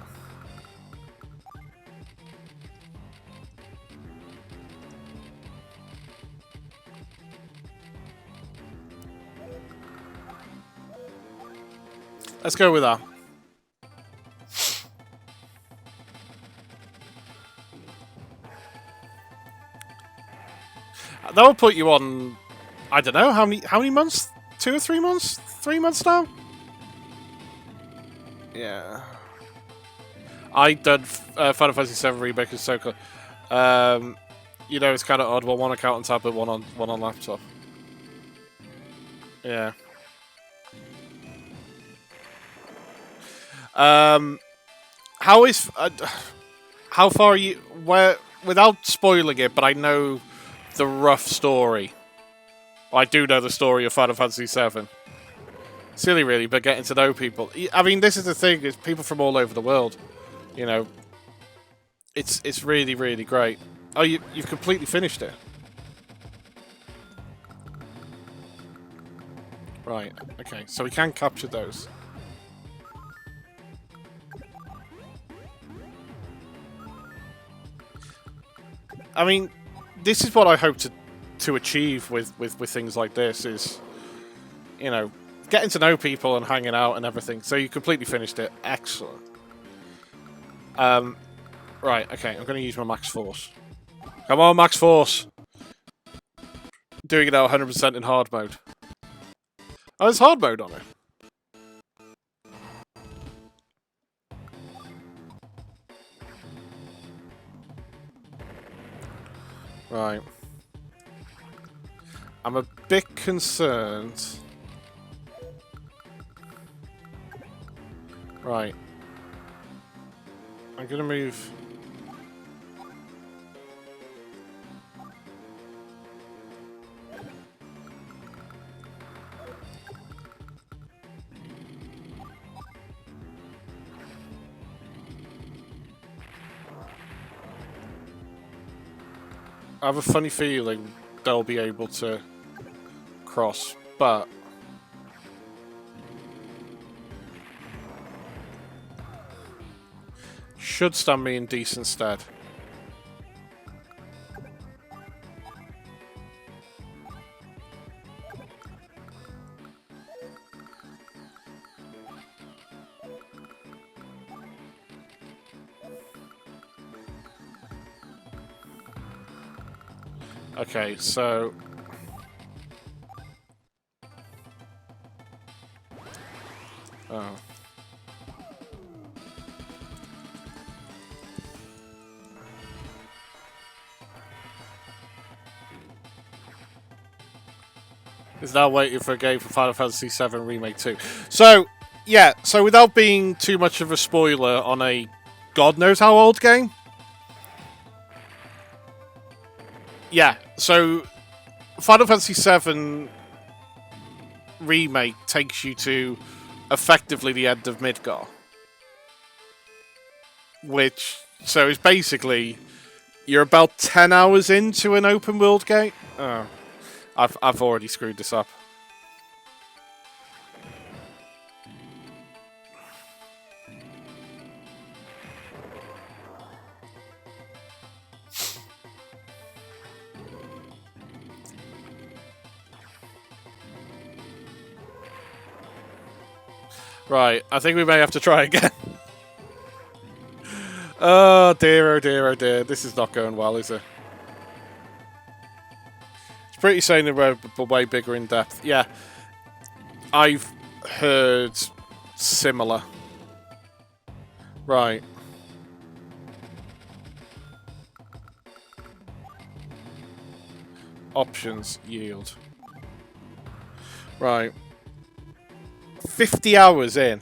Let's go with that. That will put you on, I don't know, how many months? 2 or 3 months? 3 months now? Yeah. I done Final Fantasy VII Remake is so cool. You know, it's kind of odd. Well, one account on tablet, one on laptop. Yeah. How is how far are you? Where, without spoiling it, but I know the rough story. I do know the story of Final Fantasy VII. Silly, really, but getting to know people. I mean, this is the thing: is people from all over the world. You know, it's really, really great. Oh, you've completely finished it. Right. Okay. So we can capture those. I mean, this is what I hope to achieve with things like this is, you know, getting to know people and hanging out and everything. So you completely finished it. Excellent. Right, okay, I'm going to use my max force. Come on, max force! Doing it now 100% in hard mode. Oh, there's hard mode on it. Right. I'm a bit concerned. Right. I'm gonna move. I have a funny feeling they'll be able to cross, but should stand me in decent stead. Okay, so oh. Is now waiting for a game for Final Fantasy VII Remake 2. So, yeah, so without being too much of a spoiler on a God knows how old game. Yeah, so Final Fantasy VII Remake takes you to effectively the end of Midgar. Which, so it's basically, you're about 10 hours into an open world game. Oh, I've already screwed this up. Right, I think we may have to try again. Oh dear, oh dear, oh dear. This is not going well, is it? It's pretty saying that we're way bigger in depth. Yeah, I've heard similar. Right. Options, yield. Right. 50 hours in.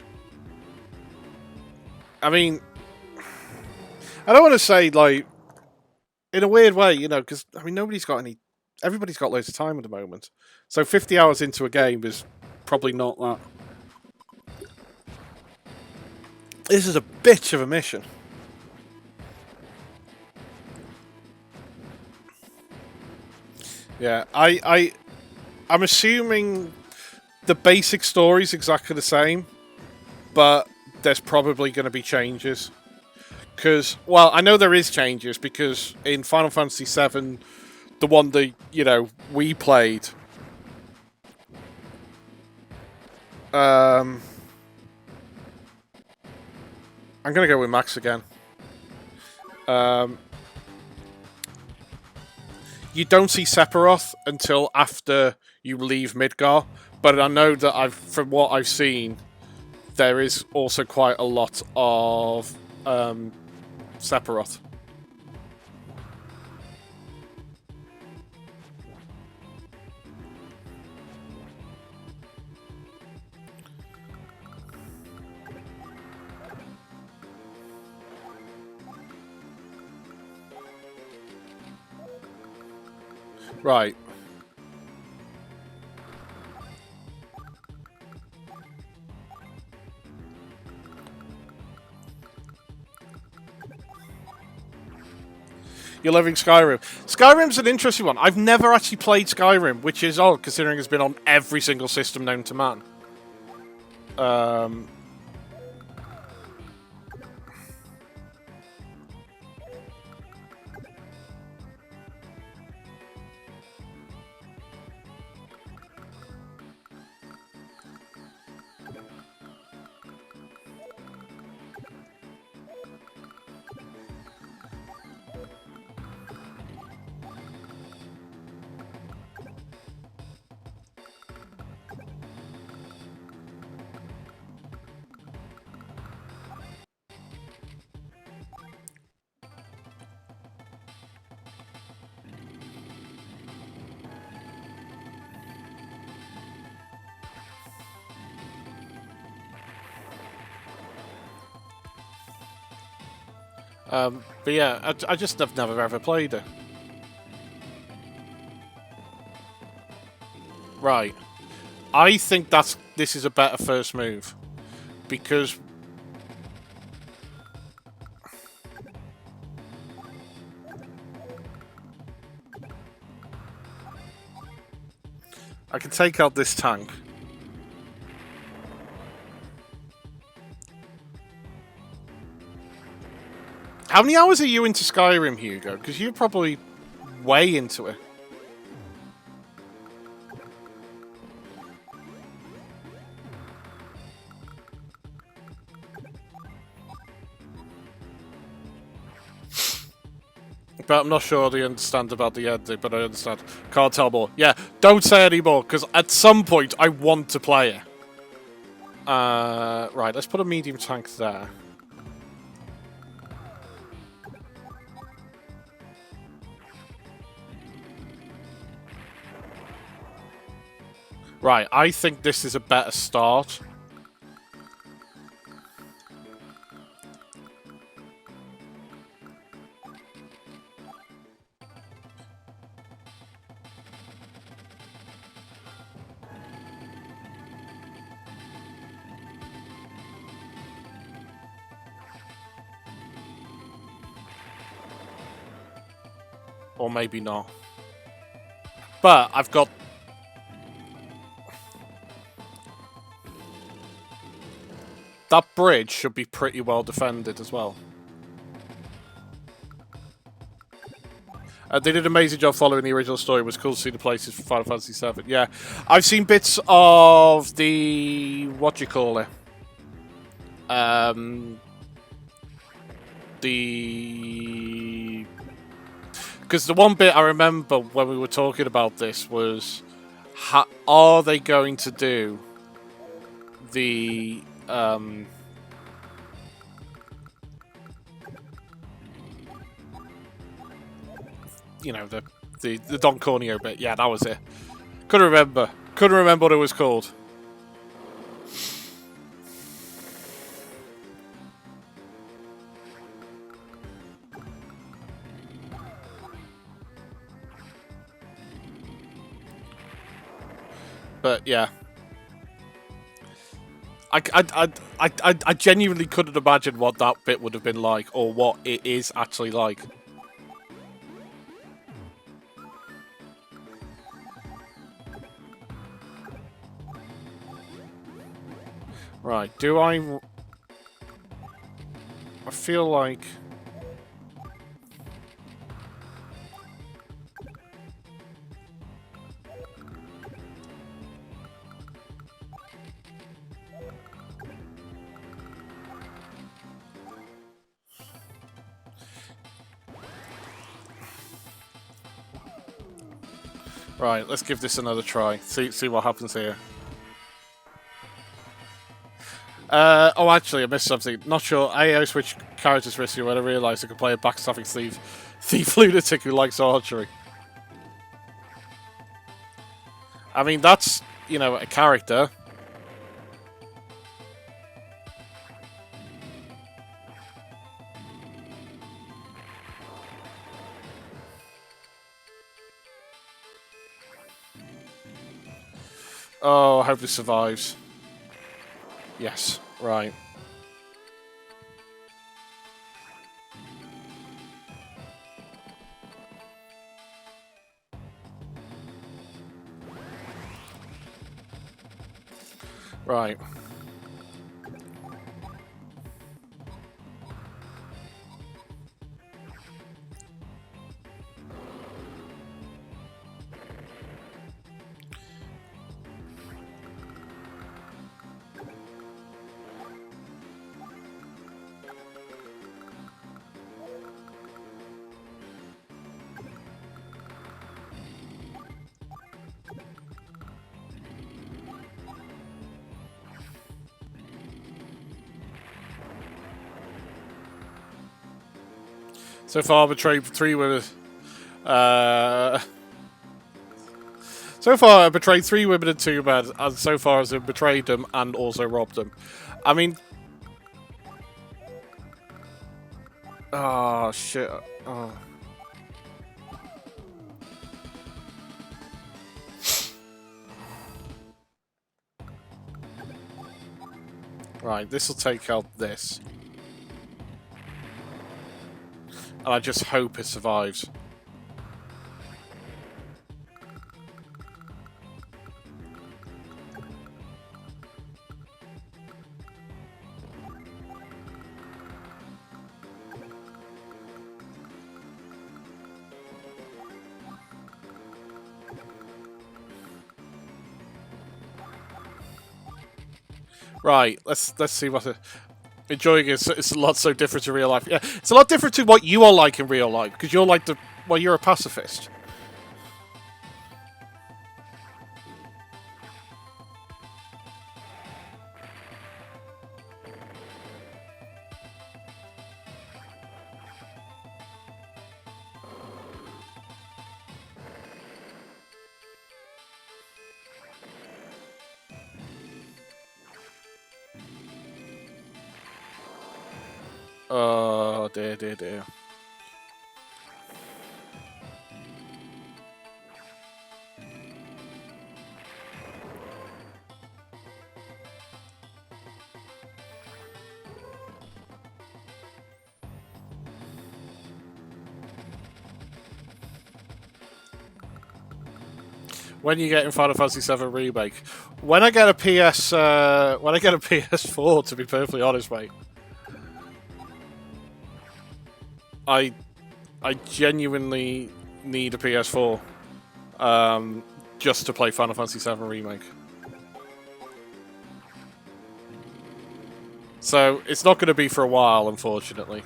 I mean, I don't want to say, like, in a weird way, you know, because, I mean, nobody's got any everybody's got loads of time at the moment. So 50 hours into a game is probably not that. This is a bitch of a mission. Yeah, I'm assuming the basic story is exactly the same, but there's probably going to be changes. Because, well, I know there is changes because in Final Fantasy VII, the one that, you know, we played, I'm going to go with Max again. You don't see Sephiroth until after you leave Midgar, but I know that from what I've seen, there is also quite a lot of Sephiroth. Right. You're loving Skyrim. Skyrim's an interesting one. I've never actually played Skyrim, which is odd considering it's been on every single system known to man. But yeah, I just have never ever played it. Right. I think this is a better first move. Because I can take out this tank. How many hours are you into Skyrim, Hugo? Because you're probably way into it. But I'm not sure they understand about the ending, but I understand. Can't tell more. Yeah, don't say any more, because at some point I want to play it. Right, let's put a medium tank there. Right, I think this is a better start. Or maybe not. But I've got... That bridge should be pretty well defended as well. They did an amazing job following the original story. It was cool to see the places for Final Fantasy VII. Yeah, I've seen bits of the... What do you call it? Because the one bit I remember when we were talking about this was... are they going to do the... you know, the Don Corneo bit. Yeah, that was it. Couldn't remember. Couldn't remember what it was called. But yeah. I genuinely couldn't imagine what that bit would have been like, or what it is actually like. Right, do I feel like... Right, let's give this another try. See what happens here. Oh, actually, I missed something. Not sure. I switched characters risky when I realised I could play a backstabbing thief lunatic who likes archery. I mean, that's, you know, a character. Oh, I hope this survives. Yes, right. Right. So far, betrayed 3 women. So far, I betrayed 3 women and 2 men, and so far as I've betrayed them and also robbed them. I mean... Oh, shit. Oh. Right, this will take out this. And I just hope it survives. Right, let's see what... Enjoying it, it's a lot so different to real life. Yeah, it's a lot different to what you are like in real life, because you're like the... Well, you're a pacifist. Oh, dear. When you get in Final Fantasy VII Remake, when I get a PS4, to be perfectly honest, mate, I genuinely need a PS4, just to play Final Fantasy VII Remake. So it's not going to be for a while, unfortunately.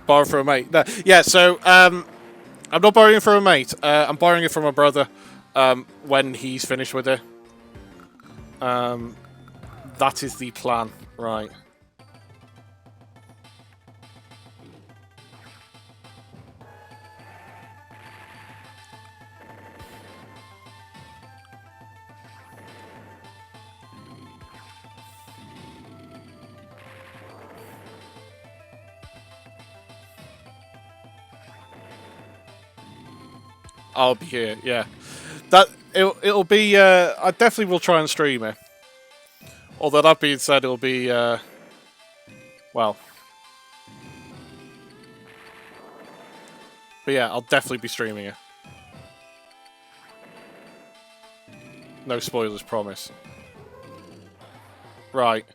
Borrow from a mate. No, yeah, so I'm not borrowing it from a mate. I'm borrowing it from my brother when he's finished with it. That is the plan, right? I'll be here. Yeah, it'll be. I definitely will try and stream it. Although that being said, it'll be well. But yeah, I'll definitely be streaming it. No spoilers, promise. Right.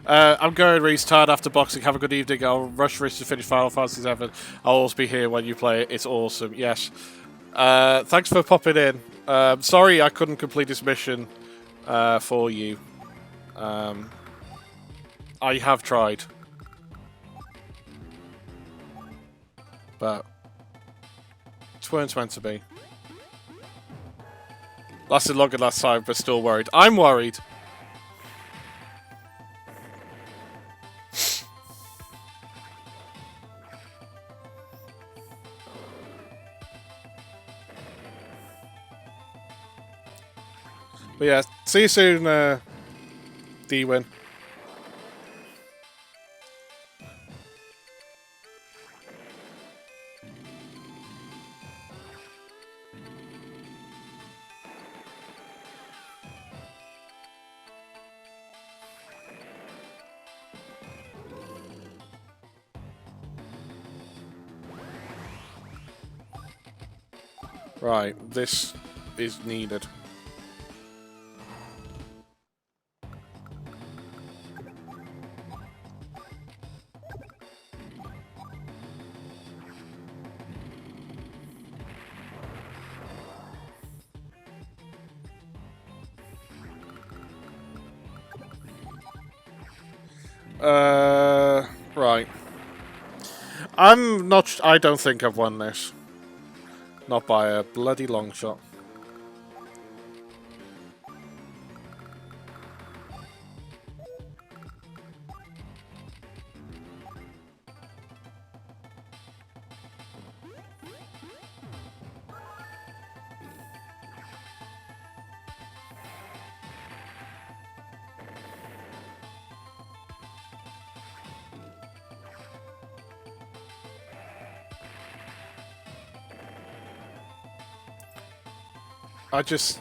I'm going restart after boxing. Have a good evening. I'll rush Rich to finish Final Fantasy VII. I'll always be here when you play it. It's awesome. Yes. Thanks for popping in. Sorry I couldn't complete this mission for you. I have tried. But it weren't meant to be. Lasted longer last time, but still worried. I'm worried. But yeah, see you soon, D-Win. Right, this is needed. Right. I don't think I've won this. Not by a bloody long shot. I just...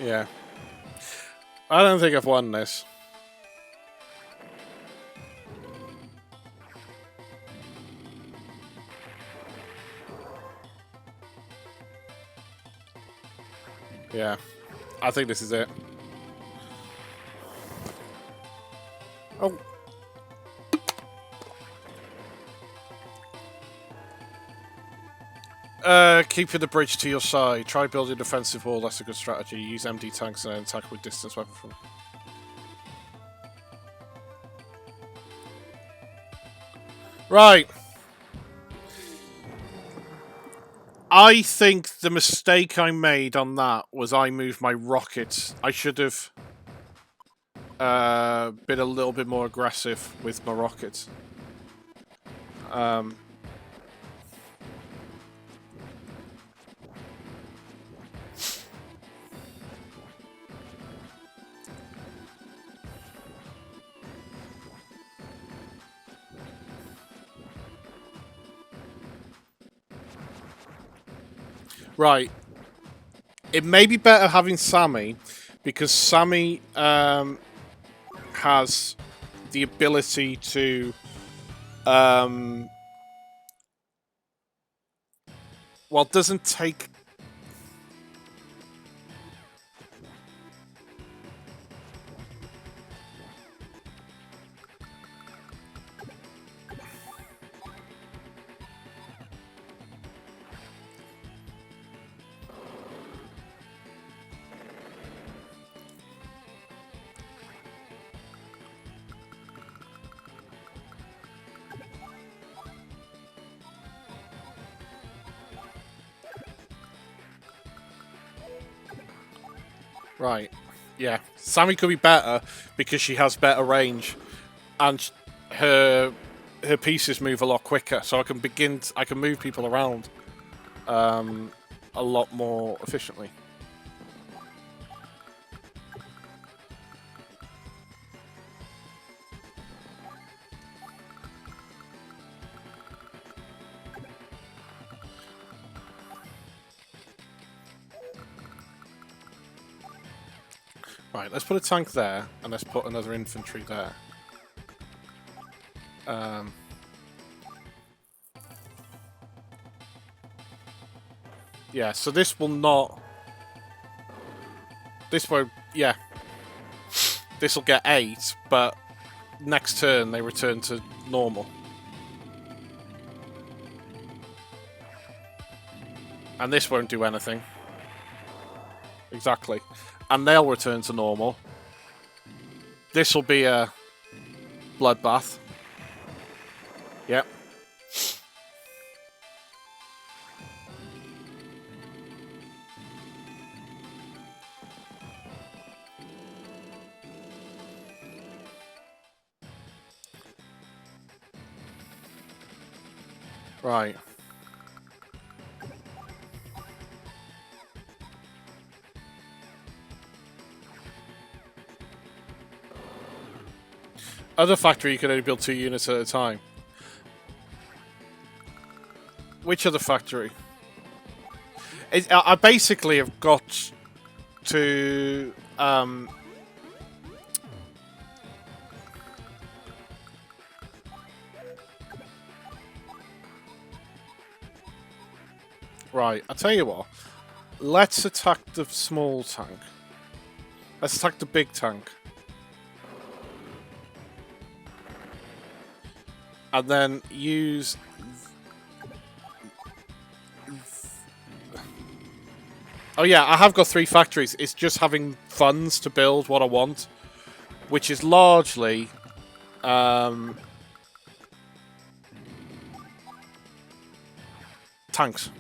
Yeah. I don't think I've won this. Yeah. I think this is it. Oh. Keeping the bridge to your side. Try building a defensive wall. That's a good strategy. Use MD tanks and attack with distance weapon from. Right. I think the mistake I made on that was I moved my rockets. I should have been a little bit more aggressive with my rockets. Right. It may be better having Sammy, because Sammy has the ability to well, doesn't take... Right. Yeah. Sammy could be better because she has better range, and her pieces move a lot quicker. So I can move people around a lot more efficiently. Right, let's put a tank there, and let's put another infantry there. Yeah, so this will not... This won't... Yeah. This will get 8, but next turn they return to normal. And this won't do anything. Exactly. And they'll return to normal. This will be a bloodbath. Yep. Right. Other factory, you can only build 2 units at a time. Which other factory? I basically have got to... Right, I'll tell you what. Let's attack the small tank. Let's attack the big tank. And then use... Oh yeah, I have got 3 factories. It's just having funds to build what I want. Which is largely... tanks.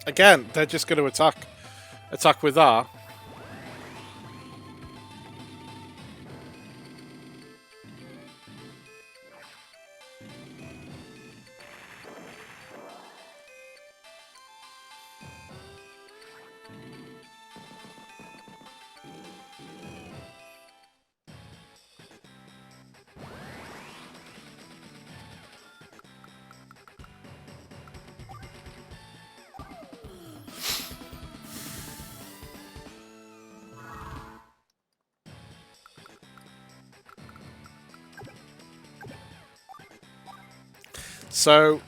Again, they're just going to attack. Attack with that. So,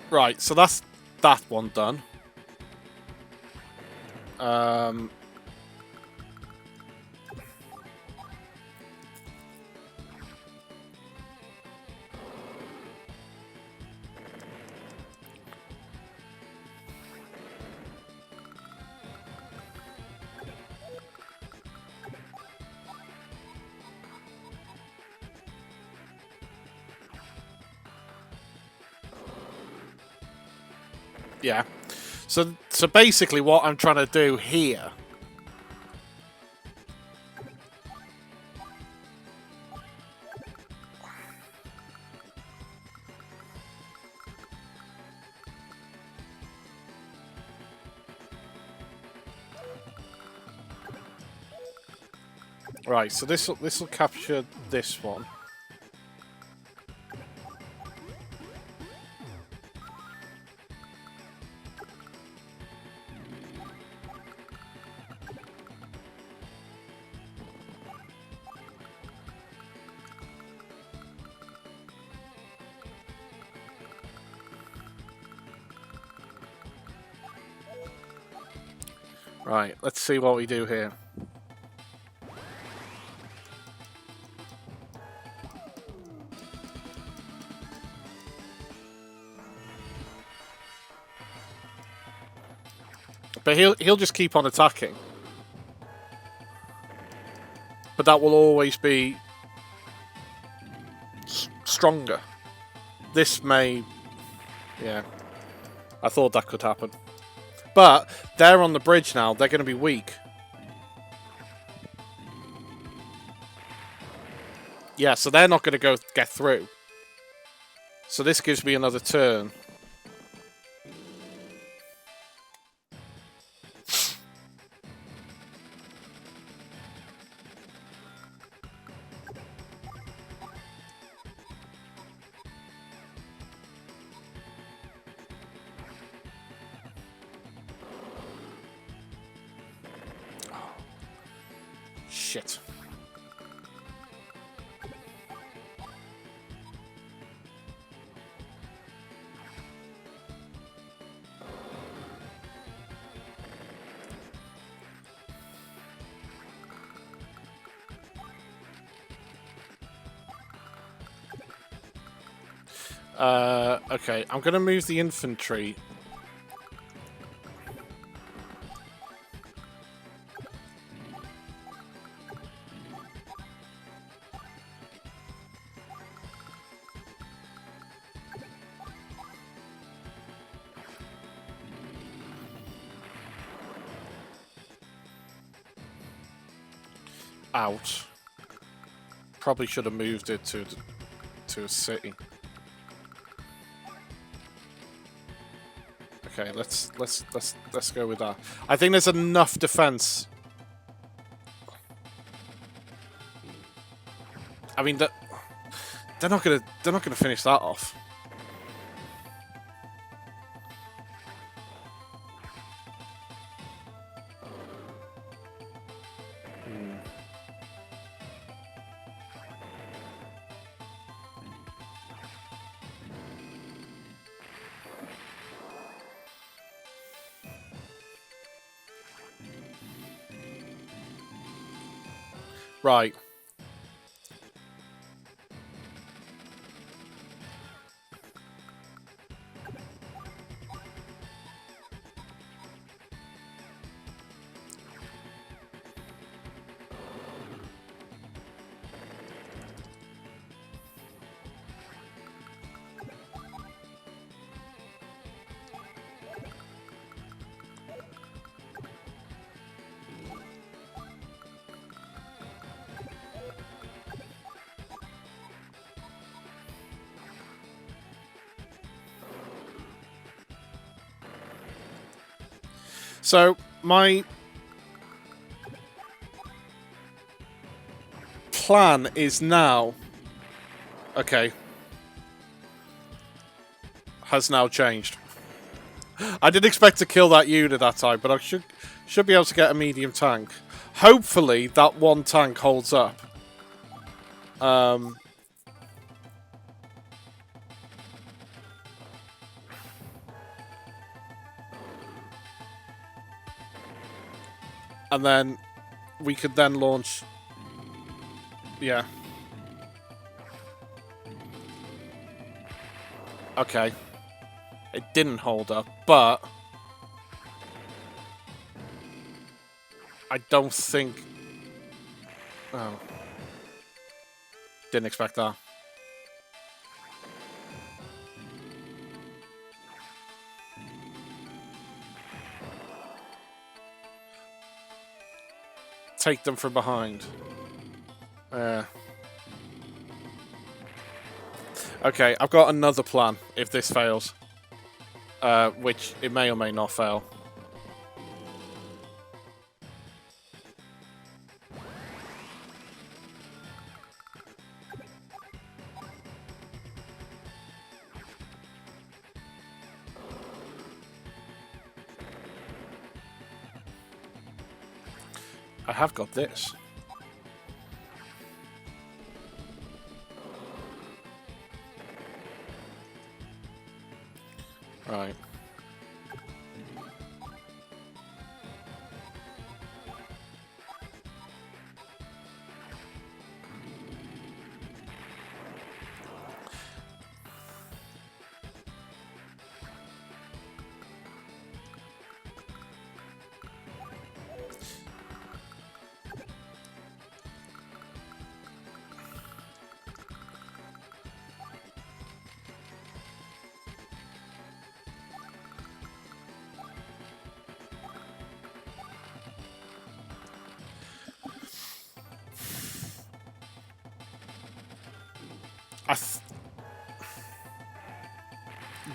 right, so that's that one done. Yeah. So basically what I'm trying to do here right, so this'll capture this one. Right, let's see what we do here. But he'll just keep on attacking. But that will always be stronger. This may... Yeah. I thought that could happen. But they're on the bridge now. They're going to be weak. Yeah, so they're not going to get through. So this gives me another turn. Shit. Okay, I'm going to move the infantry. Out. Probably should have moved it to a city. Okay, let's go with that. I think there's enough defense. I mean, they're not gonna finish that off. Right. So, my plan is now... Okay. Has now changed. I didn't expect to kill that unit that time, but I should be able to get a medium tank. Hopefully, that one tank holds up. And then we could then launch... Yeah. Okay. It didn't hold up, but... I don't think... Oh. Didn't expect that. Take them from behind. Okay, I've got another plan if this fails. Which it may or may not fail. I have got this. Right.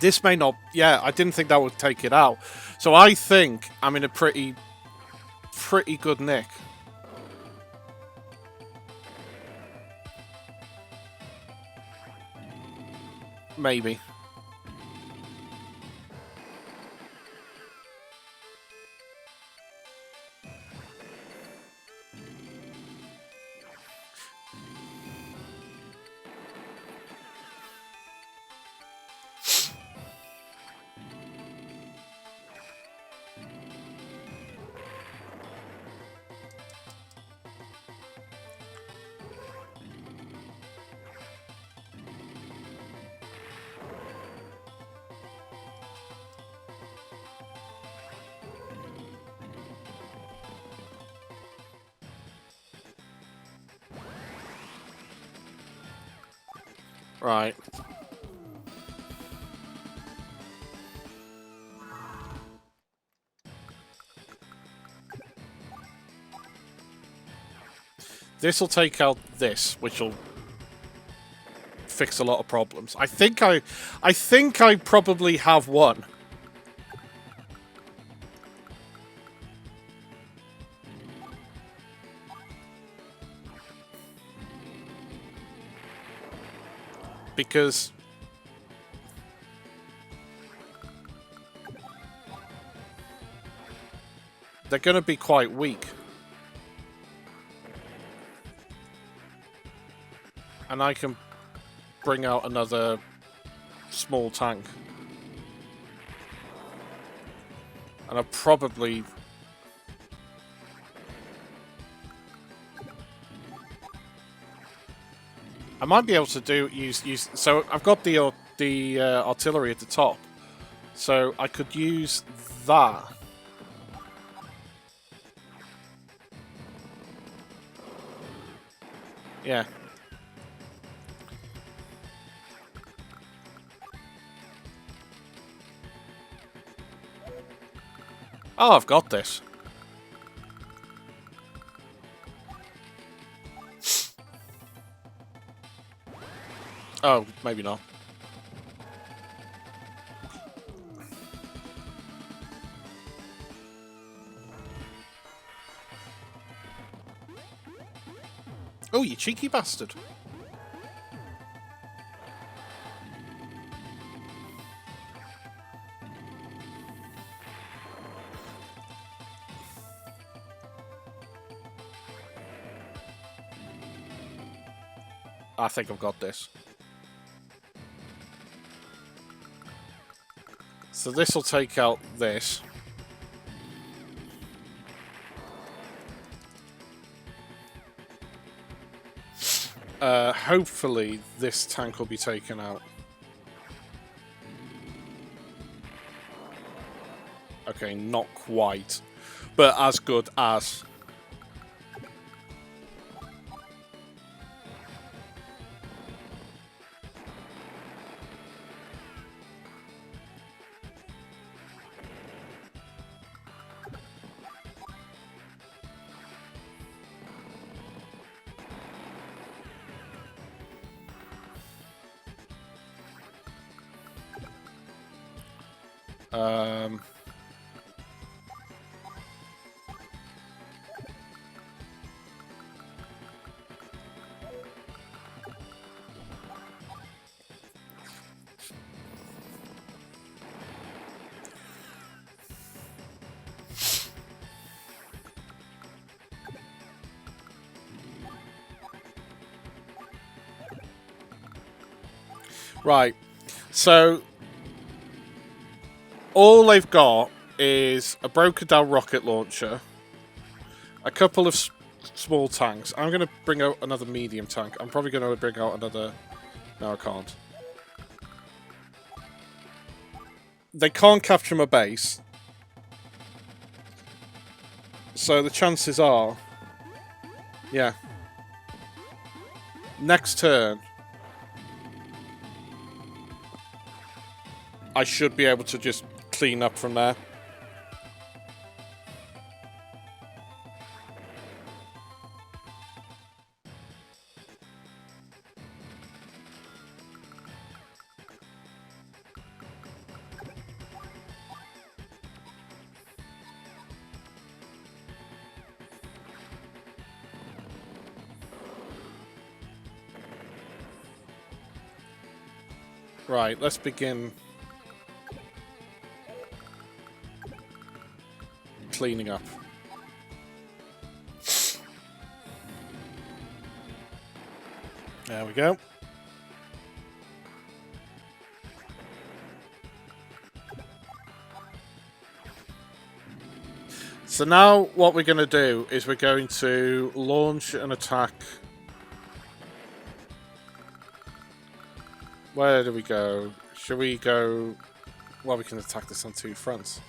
This may not... Yeah, I didn't think that would take it out. So I think I'm in a pretty good nick. Maybe. Right. This will take out this, which will fix a lot of problems. I think I probably have one. Because they're going to be quite weak. And I can bring out another small tank. And I'll probably... I might be able to use. So I've got the artillery at the top, so I could use that. Yeah. Oh, I've got this. Oh, maybe not. Oh, you cheeky bastard. I think I've got this. So this will take out this. Hopefully this tank will be taken out. Okay, not quite, but as good as. Right, so all they've got is a broken down rocket launcher, a couple of small tanks. I'm going to bring out another medium tank. I'm probably going to bring out another... No, I can't. They can't capture my base. So the chances are... Yeah. Next turn... I should be able to just clean up from there. Right, let's begin cleaning up. There we go. So now what we're going to do is we're going to launch an attack. Where do we go? Should we go... Well, we can attack this on two fronts.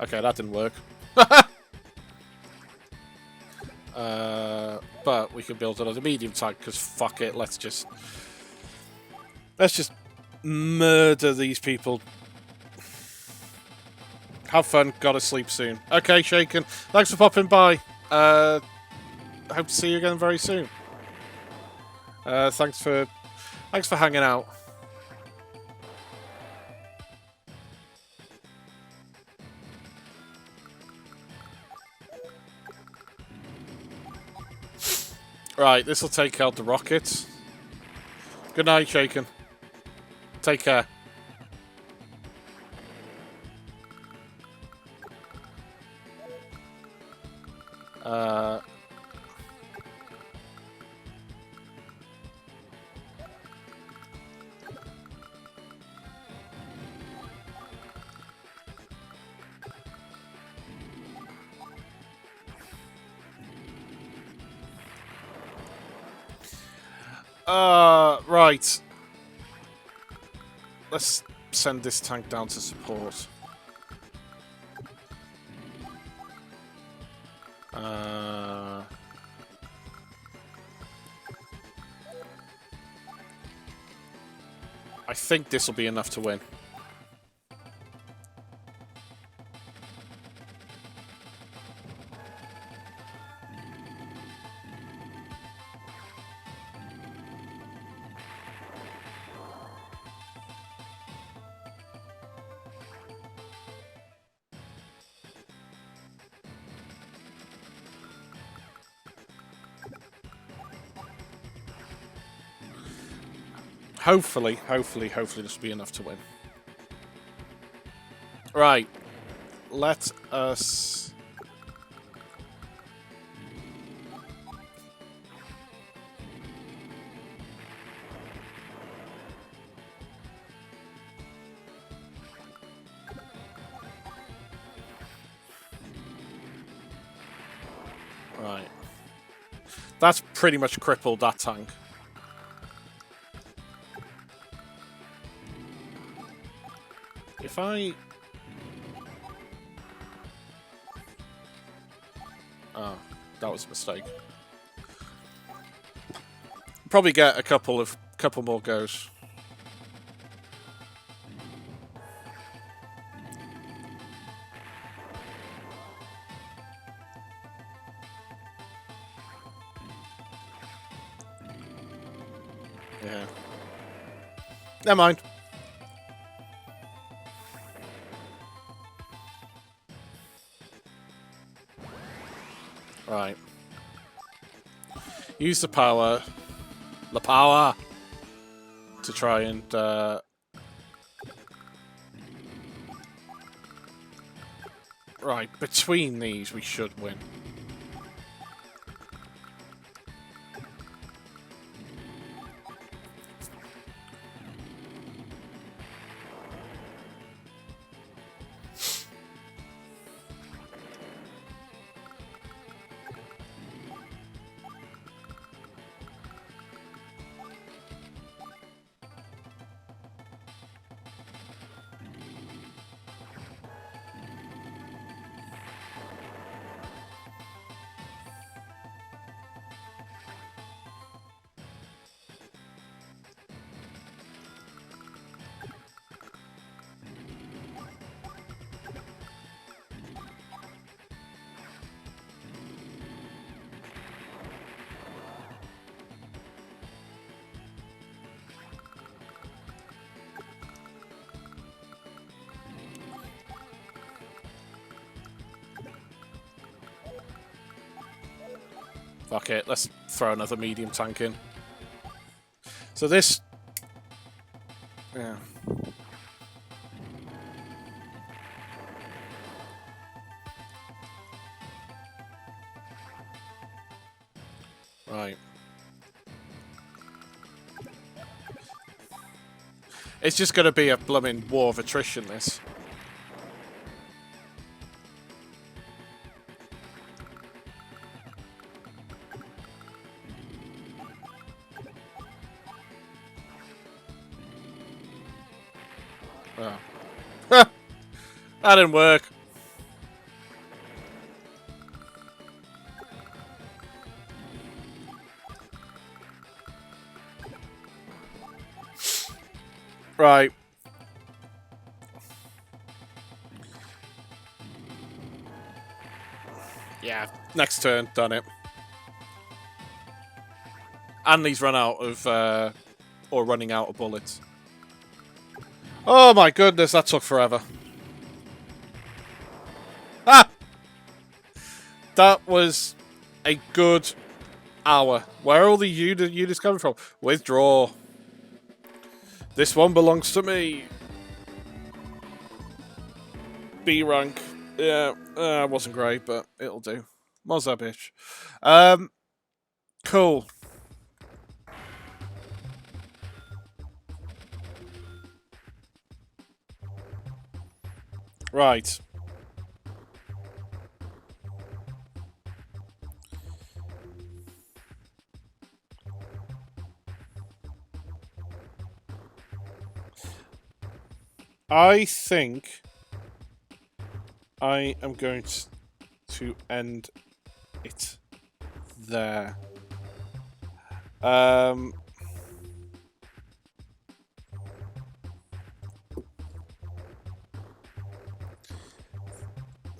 Okay, that didn't work. But we can build another medium tank because fuck it. Let's just murder these people. Have fun. Gotta sleep soon. Okay, Shaken. Thanks for popping by. Hope to see you again very soon. Thanks for hanging out. Right, this will take out the rockets. Good night, Shaken. Take care. Right. Let's send this tank down to support. I think this will be enough to win. Hopefully this will be enough to win. Right. Let us... Right. That's pretty much crippled that tank. If I... Oh, that was a mistake. Probably get a couple more goes. Yeah. Never mind. Right. Use the power. The power! To try and... Right, between these we should win. Fuck it, let's throw another medium tank in. So this... Yeah. Right. It's just going to be a blooming war of attrition, this. Oh. That didn't work. Right. Yeah, next turn, done it. And he's run out of, or running out of bullets. Oh my goodness, that took forever. Ah! That was a good hour. Where are all the units coming from? Withdraw. This one belongs to me. B rank. Yeah, wasn't great, but it'll do. Was that bitch? Cool. Right. I think I am going to end it there.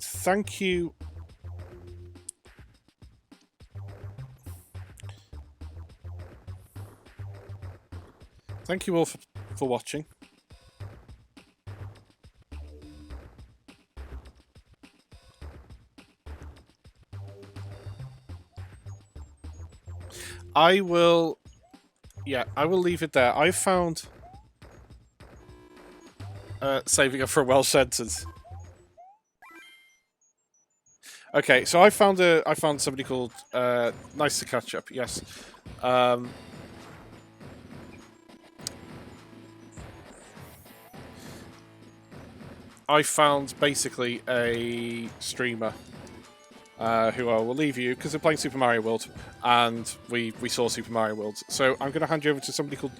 Thank you. Thank you all for watching. I will leave it there. I found saving up for a Welsh sentence. Okay, so I found somebody called Nice to Catch Up. Yes. I found basically a streamer who I will leave you because they're playing Super Mario World, and we saw Super Mario World. So I'm going to hand you over to somebody called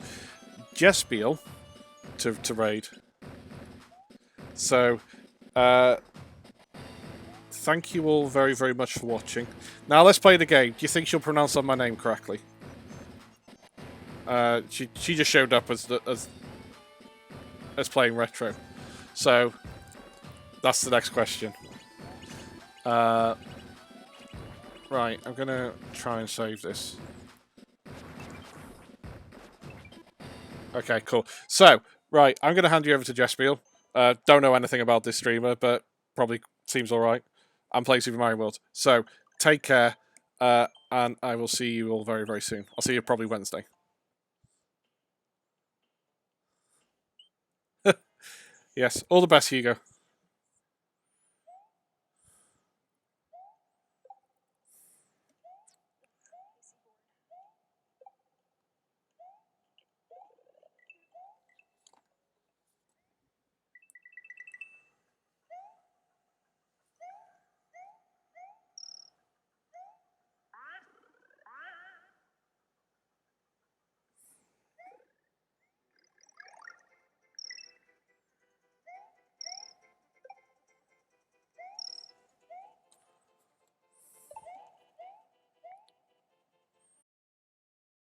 Jespiel to raid. So, thank you all very, very much for watching. Now let's play the game. Do you think she'll pronounce my name correctly? She just showed up as playing retro. So that's the next question. Right, I'm gonna try and save this. Okay, cool. So, right, I'm gonna hand you over to Jespiel. Don't know anything about this streamer, but probably seems alright. I'm playing Super Mario World. So, take care, and I will see you all very, very soon. I'll see you probably Wednesday. Yes, all the best, Hugo.